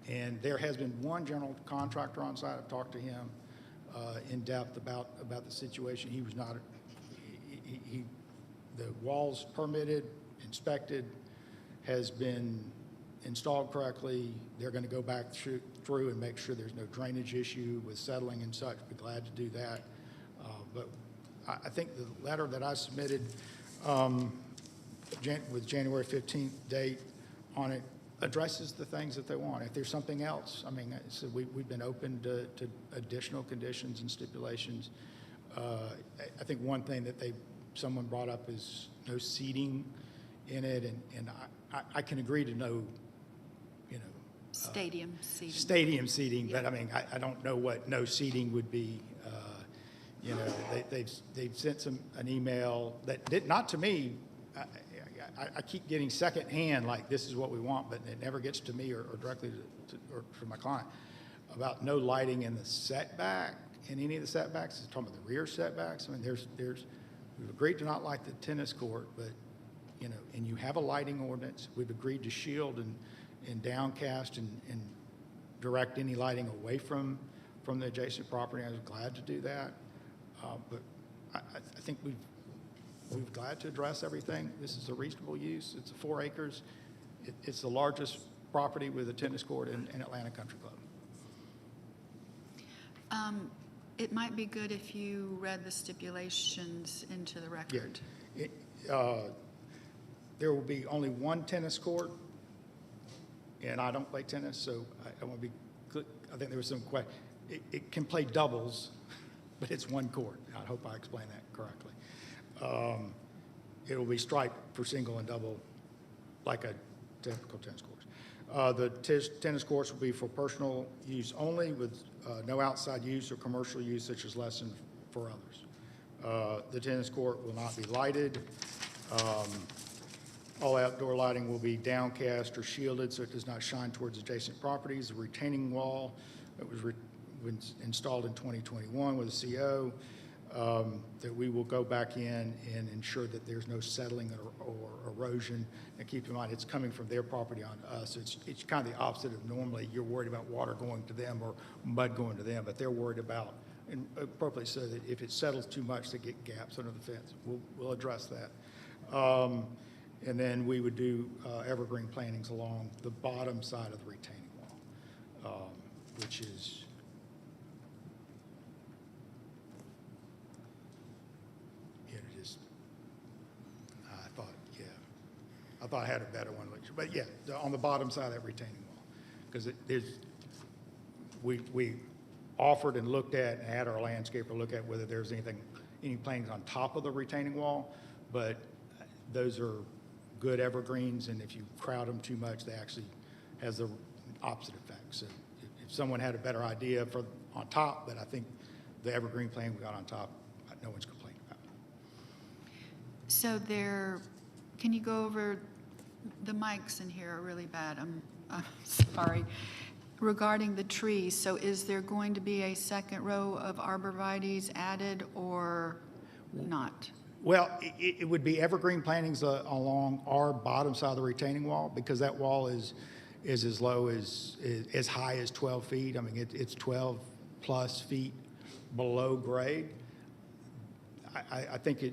And there has been one general contractor on site. I've talked to him in depth about the situation. He was not, the walls permitted, inspected, has been installed correctly. They're going to go back through and make sure there's no drainage issue with settling and such. Be glad to do that. But I think the letter that I submitted with January 15th date on it addresses the things that they want. If there's something else, I mean, so we've been open to additional conditions and stipulations. I think one thing that someone brought up is no seating in it, and I can agree to no, Stadium seating. Stadium seating, but I mean, I don't know what no seating would be. They've sent an email that did, not to me. I keep getting secondhand, like this is what we want, but it never gets to me or directly or to my client about no lighting in the setback, in any of the setbacks. It's talking about the rear setbacks. I mean, we've agreed to not light the tennis court, but, and you have a lighting ordinance. We've agreed to shield and downcast and direct any lighting away from the adjacent property. I was glad to do that. But I think we've glad to address everything. This is a reasonable use. It's 4 acres. It's the largest property with a tennis court in Atlanta Country Club. It might be good if you read the stipulations into the record. Yeah. There will be only one tennis court, and I don't play tennis, so I want to be clear. I think there was some question. It can play doubles, but it's one court. I hope I explained that correctly. It will be striped for single and double like a typical tennis court. The tennis courts will be for personal use only with no outside use or commercial use such as lesson for others. The tennis court will not be lighted. All outdoor lighting will be downcast or shielded so it does not shine towards adjacent properties. The retaining wall that was installed in 2021 with a CO, that we will go back in and ensure that there's no settling or erosion. And keep in mind, it's coming from their property on us. It's kind of the opposite of normally you're worried about water going to them or mud going to them, but they're worried about, and appropriately so, that if it settles too much, they get gaps under the fence. We'll address that. And then we would do evergreen plantings along the bottom side of the retaining wall, which is I thought I had a better one, but yeah, on the bottom side of that retaining wall, because we offered and looked at and had our landscaper look at whether there's any plantings on top of the retaining wall, but those are good evergreens, and if you crowd them too much, they actually has the opposite effect. So if someone had a better idea for on top, but I think the evergreen plant we got on top, no one's complaining about. So can you go over, the mics in here are really bad, I'm sorry. Regarding the trees, so is there going to be a second row of arborvitaes added or not? Well, it would be evergreen plantings along our bottom side of the retaining wall, because that wall is as low as high as 12 feet. I mean, it's 12 plus feet below grade. I think it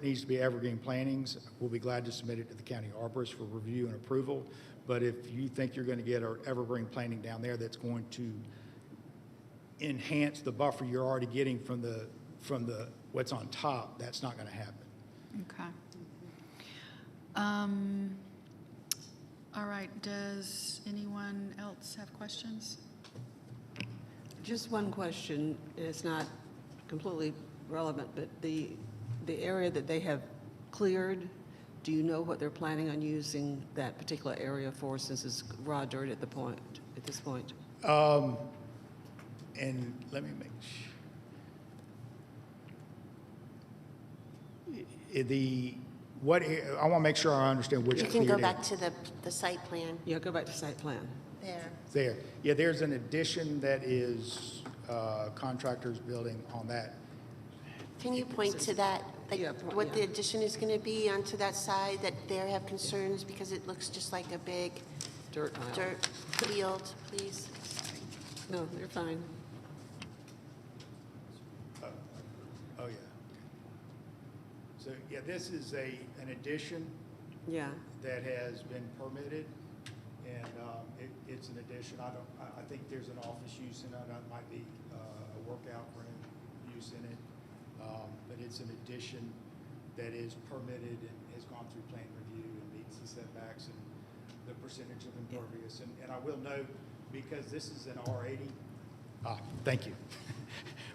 needs to be evergreen plantings. We'll be glad to submit it to the county arborist for review and approval. But if you think you're going to get an evergreen planting down there that's going to enhance the buffer you're already getting from the, what's on top, that's not going to happen. Okay. All right, does anyone else have questions? Just one question, and it's not completely relevant, but the area that they have cleared, do you know what they're planning on using that particular area for, since it's raw dirt at this point? And let me make sure. I want to make sure I understand which You cleared can go area. back to the site plan Yeah, go back to site plan. there. There. Yeah, there's an addition that is contractors building on that. Can you point to that, like Yeah, what the yeah. addition is going to be onto that side that they have concerns because it looks just like a big Dirt aisle. dirt field, please? No, you're fine. Oh, yeah. So, yeah, this is an addition Yeah. that has been permitted, and it's an addition. I think there's an office use in it. That might be a workout room use in it. But it's an addition that is permitted and has gone through plan review and meets the setbacks and the percentage of impervious. And I will note, because this is an R80, thank you.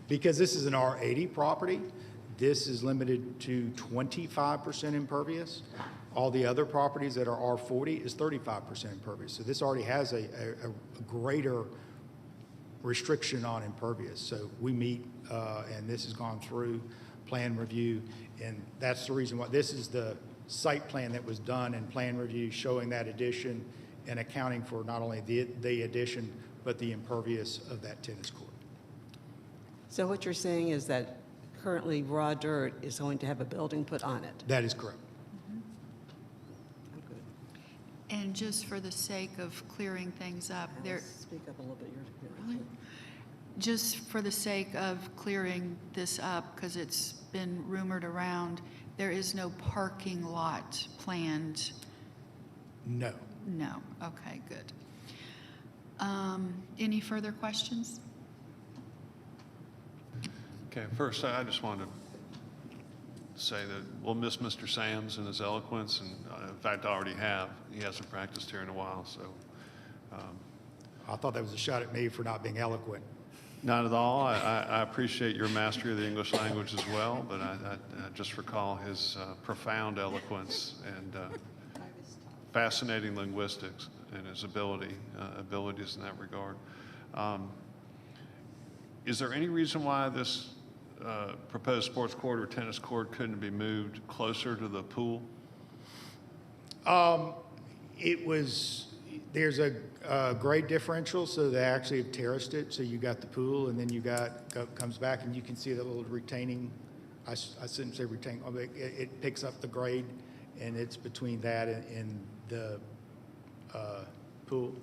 Because this is an R80 property, this is limited to 25% impervious. All the other properties that are R40 is 35% impervious. So this already has a greater restriction on impervious. So we meet, and this has gone through plan review, and that's the reason why this is the site plan that was done in plan review showing that addition and accounting for not only the addition, but the impervious of that tennis court. So what you're saying is that currently raw dirt is going to have a building put on it? That is correct. Oh, good. And just for the sake of clearing things up, Speak up a little bit. Really? Just for the sake of clearing this up, because it's been rumored around, there is no parking lot planned? No. No, okay, good. Any further questions? Okay, first, I just wanted to say that we'll miss Mr. Sands and his eloquence, and in fact, I already have. He hasn't practiced here in a while, so. I thought that was a shot at me for not being eloquent. Not at all. I appreciate your mastery of the English language as well, but I just recall his profound eloquence and fascinating linguistics and his abilities in that regard. Is there any reason why this proposed sports court or tennis court couldn't be moved closer to the pool? There's a grade differential, so they actually have terraced it. So you got the pool, and then you comes back, and you can see the little retaining. I shouldn't say retaining. It picks up the grade, and it's between that and the pool.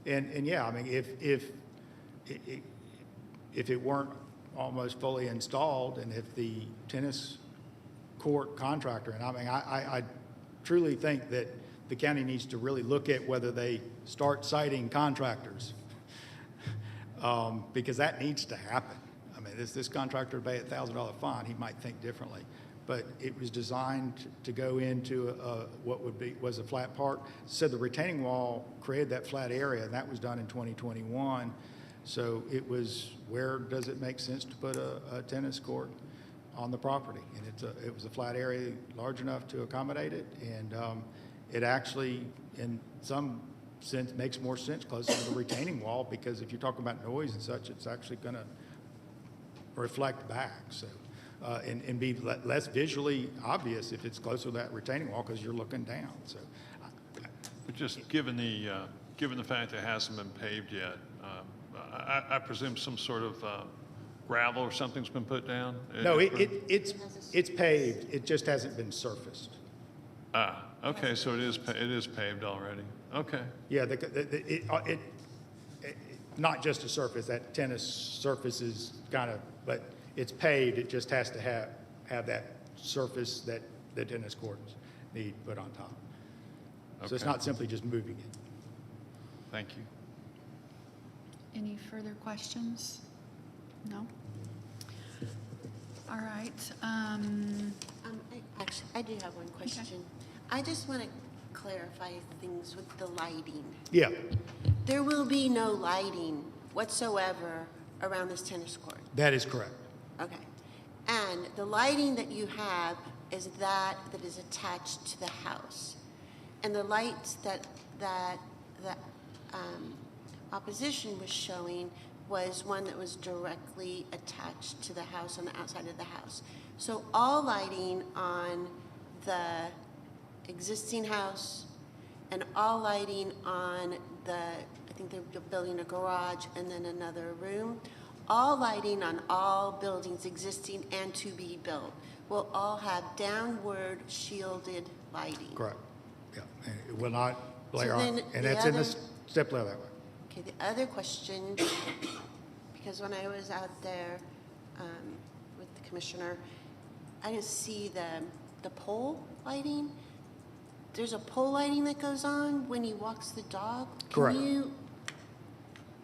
And yeah, I mean, if it weren't almost fully installed, and if the tennis court contractor, and I mean, I truly think that the county needs to really look at whether they start citing contractors, because that needs to happen. I mean, this contractor would pay a $1,000 fine, he might think differently. But it was designed to go into what was a flat part. So the retaining wall created that flat area, and that was done in 2021. So it was, where does it make sense to put a tennis court on the property? And it was a flat area large enough to accommodate it, and it actually, in some sense, makes more sense closer to the retaining wall, because if you're talking about noise and such, it's actually going to reflect back. So, and be less visually obvious if it's closer to that retaining wall, because you're looking down. So, But just given the fact that it hasn't been paved yet, I presume some sort of gravel or something's been put down? no, it's paved. It just hasn't been surfaced. Okay, so it is paved already. Okay. Yeah, not just a surface. That tennis surface is kind of, but it's paved. It just has to have that surface that the tennis courts need put on top. So it's Okay. not simply just moving it. Thank you. Any further questions? No? All right. Actually, I do have one question. I just want to clarify things with the lighting. Yeah, There will be no lighting whatsoever around this tennis court. that is correct. Okay. And the lighting that you have is that is attached to the house. And the lights that the opposition was showing was one that was directly attached to the house on the outside of the house. So all lighting on the existing house and all lighting on I think they're building a garage and then another room, all lighting on all buildings existing and to be built will all have downward shielded lighting. Correct. Yeah, and it will not glare So on, then and the that's in other- the step ladder that way. Okay, the other question, because when I was out there with the commissioner, I didn't see the pole lighting. There's a pole lighting that goes on when he walks the dog. Correct. Can you,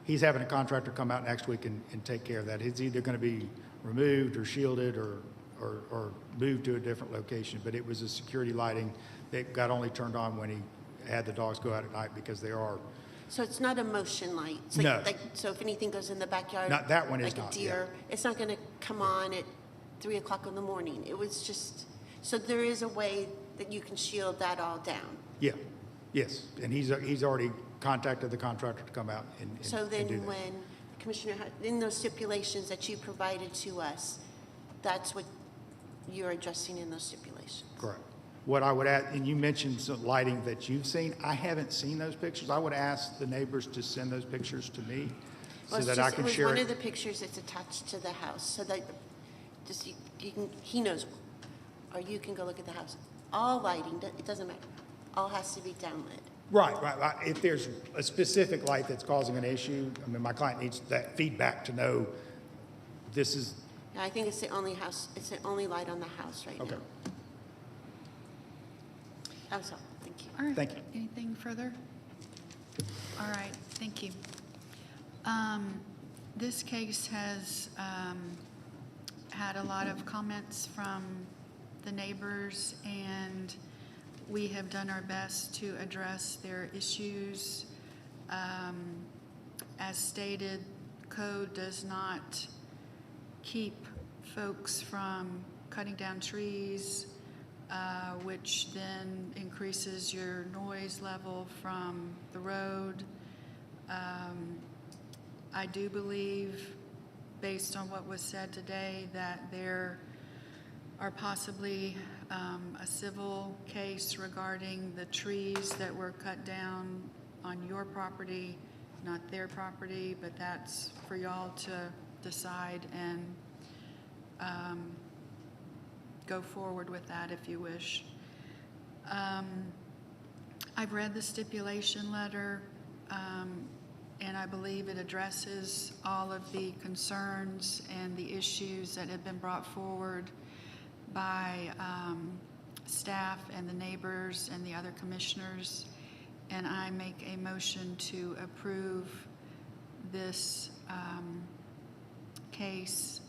He's having a contractor come out next week and take care of that. It's either going to be removed or shielded or moved to a different location. But it was a security lighting that got only turned on when he had the dogs go out at night because they are, so it's not a motion light? It's No. So if anything goes in the backyard? Not- that one is like not, a yeah. deer, it's not going to come on at 3 o'clock in the morning. It was just, so there is a way that you can shield that all down. yeah, yes. And he's already contacted the contractor to come out and So and do then that. when, Commissioner, in those stipulations that you provided to us, that's what you're addressing in those stipulations? Correct. What I would add, and you mentioned some lighting that you've seen. I haven't seen those pictures. I would ask the neighbors to send those pictures to me so Well, it's that I just- can It was share one it. of the pictures that's attached to the house, so that just you can, he knows, or you can go look at the house. All lighting, it doesn't matter, all has to be downlit. Right. If there's a specific light that's causing an issue, I mean, my client needs that feedback to know this is, And I think it's the only house, it's the only light on the house right okay. now. That's all, thank you. All right. Thank you. Anything further? All right, thank you. This case has had a lot of comments from the neighbors, and we have done our best to address their issues. As stated, code does not keep folks from cutting down trees, which then increases your noise level from the road. I do believe, based on what was said today, that there are possibly a civil case regarding the trees that were cut down on your property, not their property, but that's for y'all to decide and go forward with that if you wish. I've read the stipulation letter, and I believe it addresses all of the concerns and the issues that have been brought forward by staff and the neighbors and the other commissioners. And I make a motion to approve this case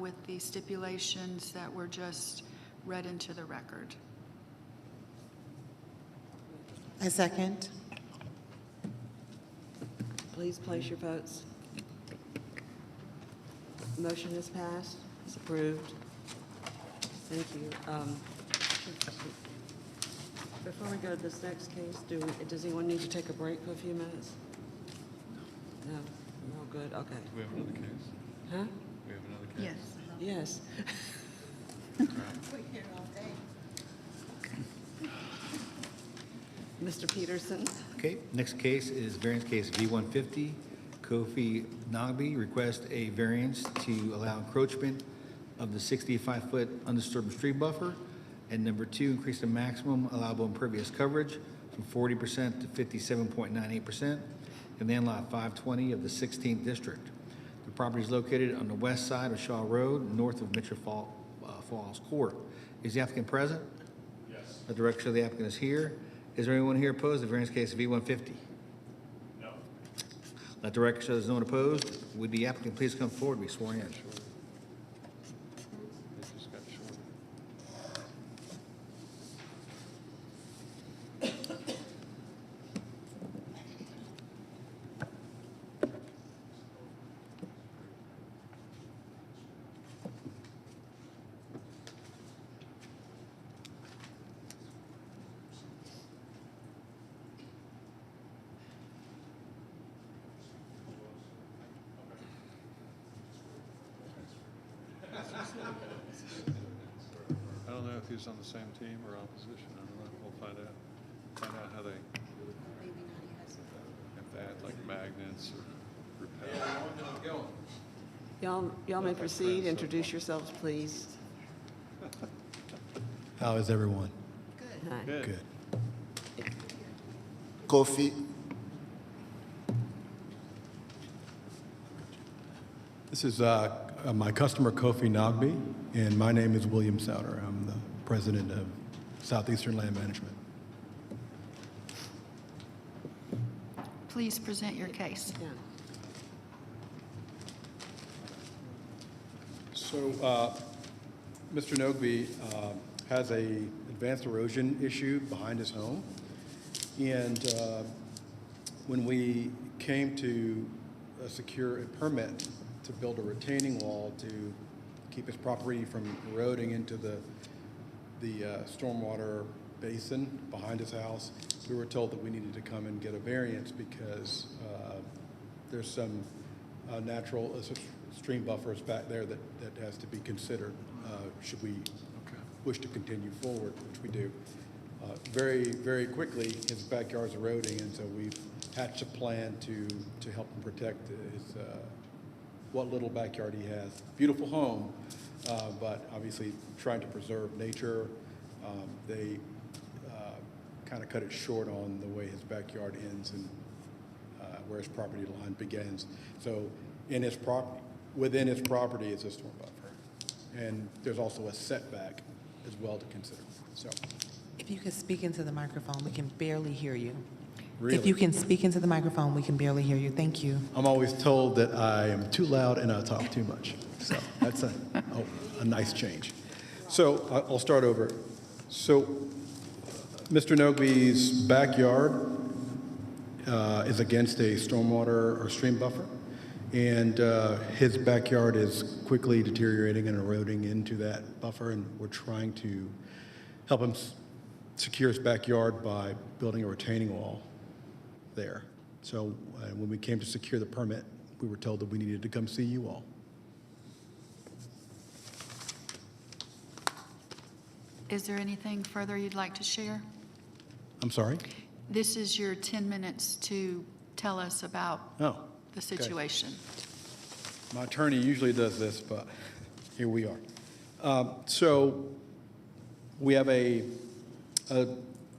with the stipulations that were just read into the record. I second. Please place your votes. Motion is passed. It's approved. Thank you. Before we go to this next case, does anyone need to take a break for a few minutes? No? No, good, okay. We have another case. Huh? We have another case. Yes. Yes. Mr. Peterson? Okay, next case is variance case V-150. Kofi Nagbe requests a variance to allow encroachment of the 65-foot undisturbed street buffer. And number 2, increase the maximum allowable impervious coverage from 40% to 57.98% in landlot 520 of the 16th district. The property is located on the west side of Shaw Road, north of Mitchell Falls Court. Is the applicant present? Yes. The director of the applicant is here. Is there anyone here opposed to variance case V-150? No. Let the record show there's no one opposed. Would the applicant please come forward and be sworn in? They just got short. I don't know if he's on the same team or opposition. I don't know. We'll find out. Find out how they, if they act like magnets or repel. Y'all may proceed. Introduce yourselves, please. How is everyone? Hi. Good. Kofi. This is my customer, Kofi Nogby, and my name is William Souter. I'm the president of Southeastern Land Management. Please present your case. Yeah. So, Mr. Nogby has a advanced erosion issue behind his home, and when we came to secure a permit to build a retaining wall to keep his property from eroding into the stormwater basin behind his house, we were told that we needed to come and get a variance because there's some natural stream buffers back there that has to be considered should we wish to continue forward, which we do. Very, very quickly, his backyard's eroding, and so we've hatched a plan to help him protect his what little backyard he has. Beautiful home, but obviously trying to preserve nature. They kind of cut it short on the way his backyard ends and where his property line begins. So in his within his property is a storm buffer. And there's also a setback as well to consider. So, If you could speak into the microphone, we can barely hear you. really, If you can speak into the microphone, we can barely hear you. Thank you. I'm always told that I am too loud and I talk too much. So that's a nice change. So I'll start over. So Mr. Nogby's backyard is against a stormwater or stream buffer, and his backyard is quickly deteriorating and eroding into that buffer, and we're trying to help him secure his backyard by building a retaining wall there. So when we came to secure the permit, we were told that we needed to come see you all. Is there anything further you'd like to share? I'm sorry? This is your 10 minutes to tell us about Oh, the situation. my attorney usually does this, but here we are. So we have a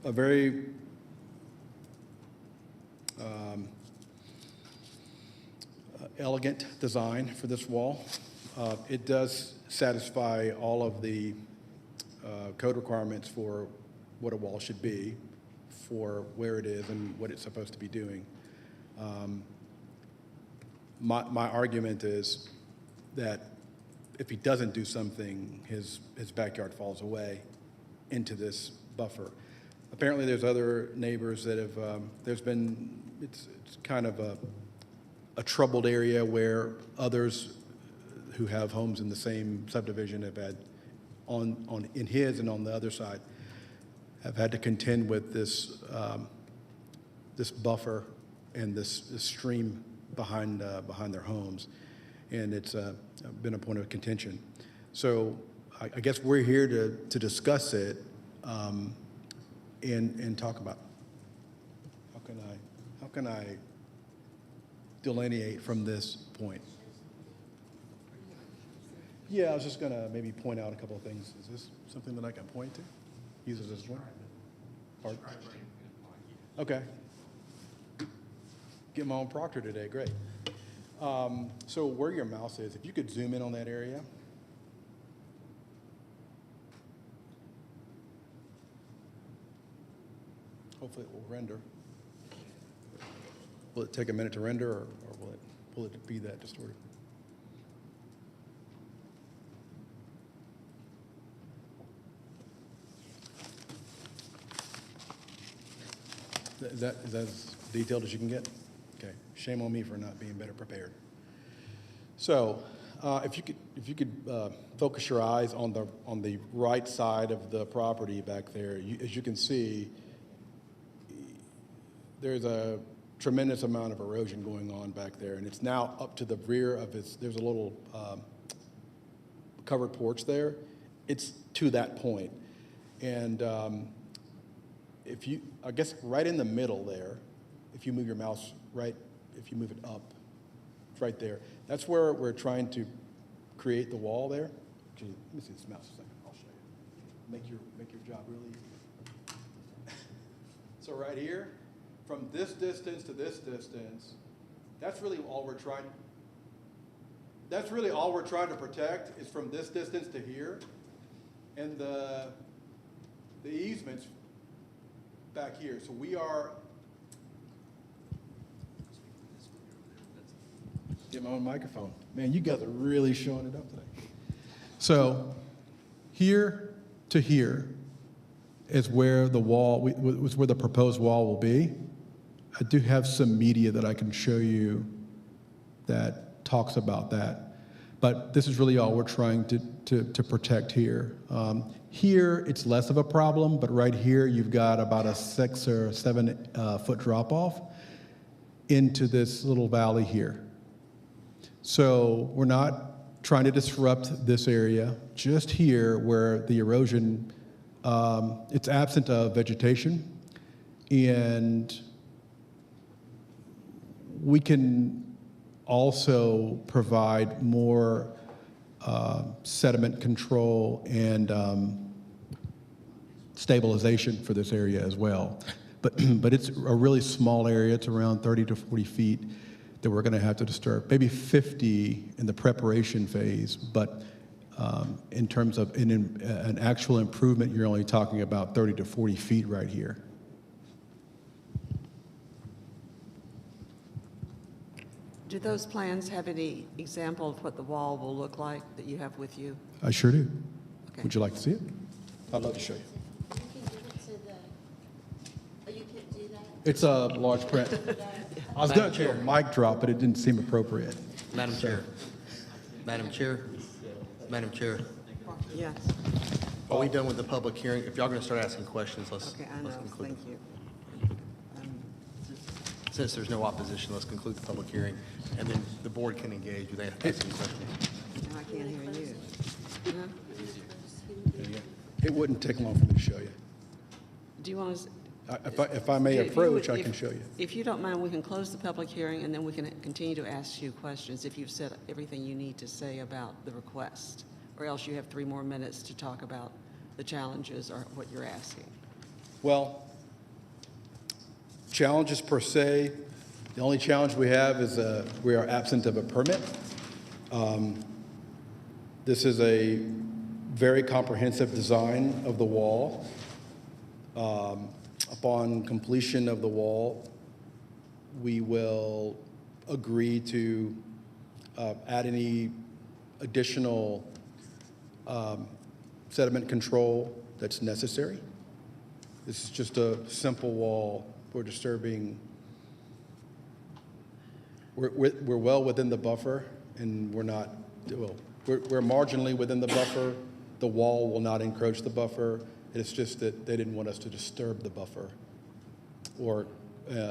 very elegant design for this wall. It does satisfy all of the code requirements for what a wall should be, for where it is and what it's supposed to be doing. My argument is that if he doesn't do something, his backyard falls away into this buffer. Apparently, there's other neighbors that have, it's kind of a troubled area where others who have homes in the same subdivision have had, in his and on the other side, have had to contend with this this buffer and this stream behind their homes, and it's been a point of contention. So I guess we're here to discuss it and talk about how can I delineate from this point. Yeah, I was just gonna maybe point out a couple of things. Is this something that I can point to? Use it as one? Pardon? Okay. Get my own proctor today, great. So where your mouse is, if you could zoom in on that area. Hopefully it will render. Will it take a minute to render or will it be that distorted? Is that as detailed as you can get? Okay, shame on me for not being better prepared. So, if you could focus your eyes on the right side of the property back there, as you can see, there's a tremendous amount of erosion going on back there, and it's now up to the rear of its. There's a little covered porch there. It's to that point, and I guess right in the middle there, if you move your mouse right, if you move it up, it's right there. That's where we're trying to create the wall there. Actually, let me see this mouse a second. I'll show you. Make your job really easy. So right here, from this distance to this distance, that's really all we're trying. That's really all we're trying to protect is from this distance to here, and the easements back here. So we are. Get my own microphone. Man, you guys are really showing it up today. So here to here is where the wall, was where the proposed wall will be. I do have some media that I can show you that talks about that. But this is really all we're trying to protect here. Here, it's less of a problem, but right here, you've got about a 6 or 7 foot drop off into this little valley here. So we're not trying to disrupt this area, just here where the erosion, it's absent of vegetation, and we can also provide more sediment control and stabilization for this area as well. But it's a really small area. It's around 30 to 40 feet that we're going to have to disturb. Maybe 50 in the preparation phase, but in terms of an actual improvement, you're only talking about 30 to 40 feet right here. Do those plans have any example of what the wall will look like that you have with you? I sure do. Okay. Would you like to see it? I'd love to show you. You can give it to the, oh, you can't do that? It's a large print. I was going to do a mic drop, but it didn't seem appropriate. Madam Chair. Madam Chair. Madam Chair. Yes. Are we done with the public hearing? If y'all are going to start asking questions, let's Okay, I know. conclude. Thank you. Since there's no opposition, let's conclude the public hearing, and then the board can engage with asking questions. And I can't hear you. No? It wouldn't take long for me to show you. Do you want to? If I may If you approach, would- I can show you. If you don't mind, we can close the public hearing, and then we can continue to ask you questions if you've said everything you need to say about the request, or else you have 3 more minutes to talk about the challenges or what you're asking. Well, challenges per se, the only challenge we have is we are absent of a permit. This is a very comprehensive design of the wall. Upon completion of the wall, we will agree to add any additional sediment control that's necessary. This is just a simple wall. We're disturbing, we're well within the buffer, and we're not, well, we're marginally within the buffer. The wall will not encroach the buffer. It's just that they didn't want us to disturb the buffer or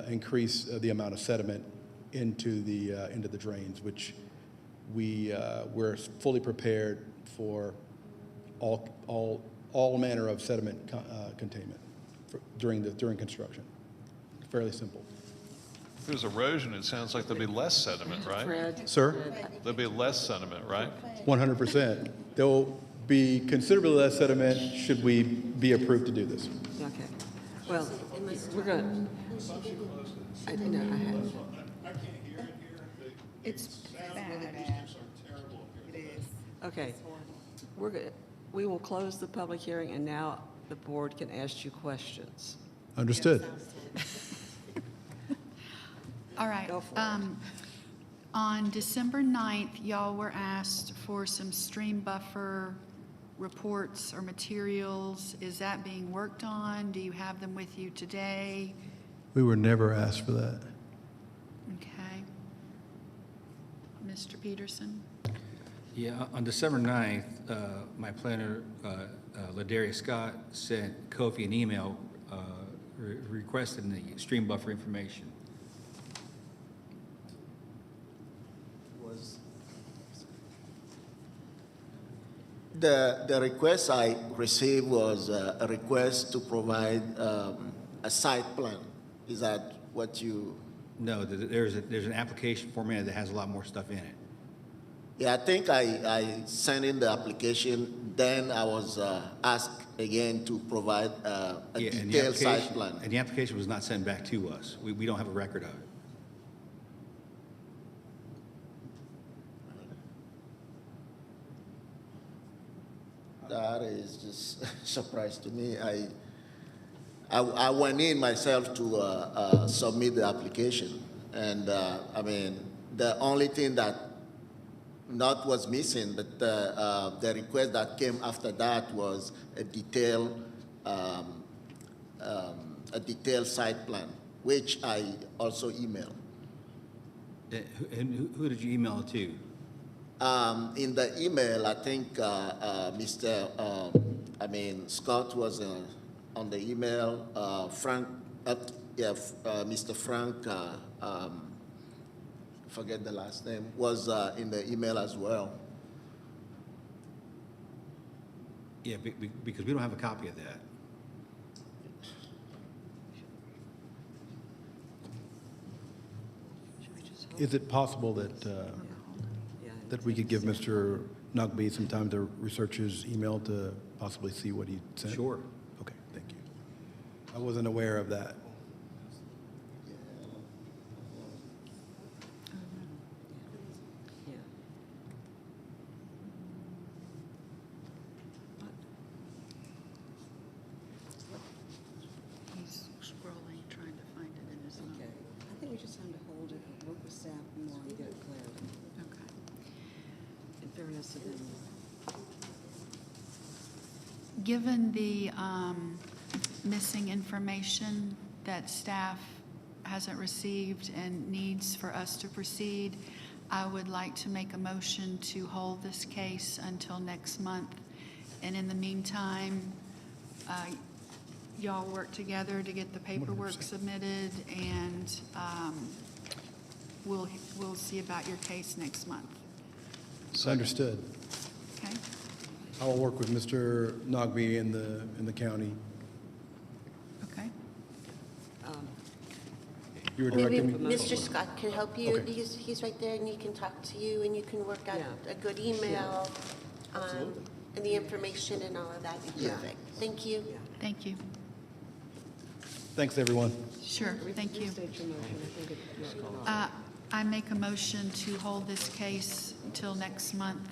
increase the amount of sediment into the drains, which we're fully prepared for all manner of sediment containment during construction. Fairly simple. If there's erosion, it sounds like there'll be less sediment, right? Fred? Sir? There'll be less sediment, right? 100%. There will be considerably less sediment should we be approved to do this. Okay. Well, we're going to, I had. I can't hear it here. It's bad. It is. Okay. We're good. We will close the public hearing, and now the board can ask you questions. Understood. All right. Go for it. On December 9th, y'all were asked for some stream buffer reports or materials. Is that being worked on? Do you have them with you today? We were never asked for that. Okay. Mr. Peterson? Yeah, on December 9th, my planner, Ladarius Scott, sent Kofi an email requesting the stream buffer information. Was the request I received was a request to provide a site plan. Is that what you? No, there's an application format that has a lot more stuff in it. Yeah, I think I sent in the application. Then I was asked again to provide a Yeah, and the detailed site application- plan. And the application was not sent back to us. We don't have a record of it. That is just a surprise to me. I went in myself to submit the application, and I mean, the only thing that not was missing, but the request that came after that was a detailed site plan, which I also emailed. And who did you email it to? In the email, I think Scott was on the email. Frank, Mr. Frank, forget the last name, was in the email as well. Yeah, because we don't have a copy of that. Is it possible that, that we could give Mr. Nugby some time to research his email to possibly see what he sent? Sure. Okay, thank you. I wasn't aware of that. Yeah. He's scrolling, trying to find it in his Okay. note. I think we just have to hold it, work with staff more and get clarity. Okay. In fairness to them. Given the missing information that staff hasn't received and needs for us to proceed, I would like to make a motion to hold this case until next month. And in the meantime, y'all work together to get the paperwork submitted, and we'll see about your case next month. Understood. Okay? I will work with Mr. Nugby in the county. Okay. You were Maybe directing me? Mr. Scott can help you. Okay. He's right there, and he can talk to you, and you can work out Yeah. a good email, and the information and all of that. Would be Yeah. perfect. Thank you. Thank you. Thanks, everyone. Sure, thank you. Restate your motion. I think it. I make a motion to hold this case until next month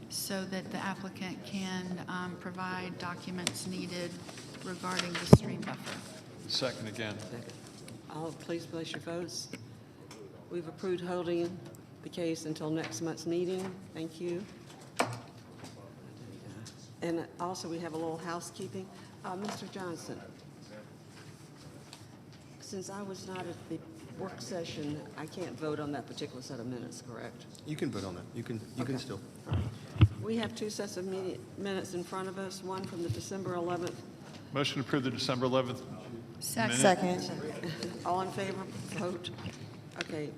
so that the applicant can provide documents needed regarding the stream buffer. Second again. All, please place your votes. We've approved holding the case until next month's meeting. Thank you. And also, we have a little housekeeping. Mr. Johnson, since I was not at the work session, I can't vote on that particular set of minutes, correct? You can vote on that. You can Okay. still. We have two sets of minutes in front of us, one from the December 11th. Motion to approve the December 11th. Second. Second. All in favor, vote. Okay.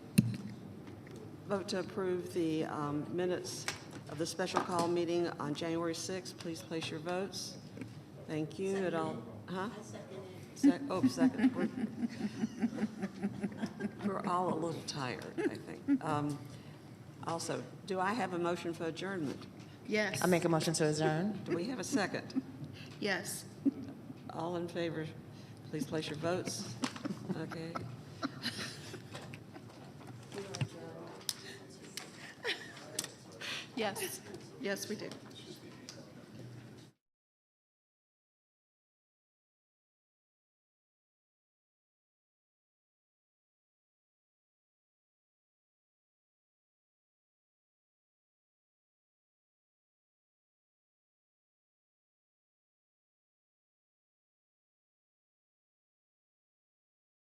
Vote to approve the minutes of the special call meeting on January 6th. Please place your votes. Thank you. It all, huh? Second. We're all a little tired, I think. Also, do I have a motion for adjournment? Yes. I make a motion to adjourn. Do we have a second? Yes. All in favor, please place your votes. Okay. Yes. Yes, we do.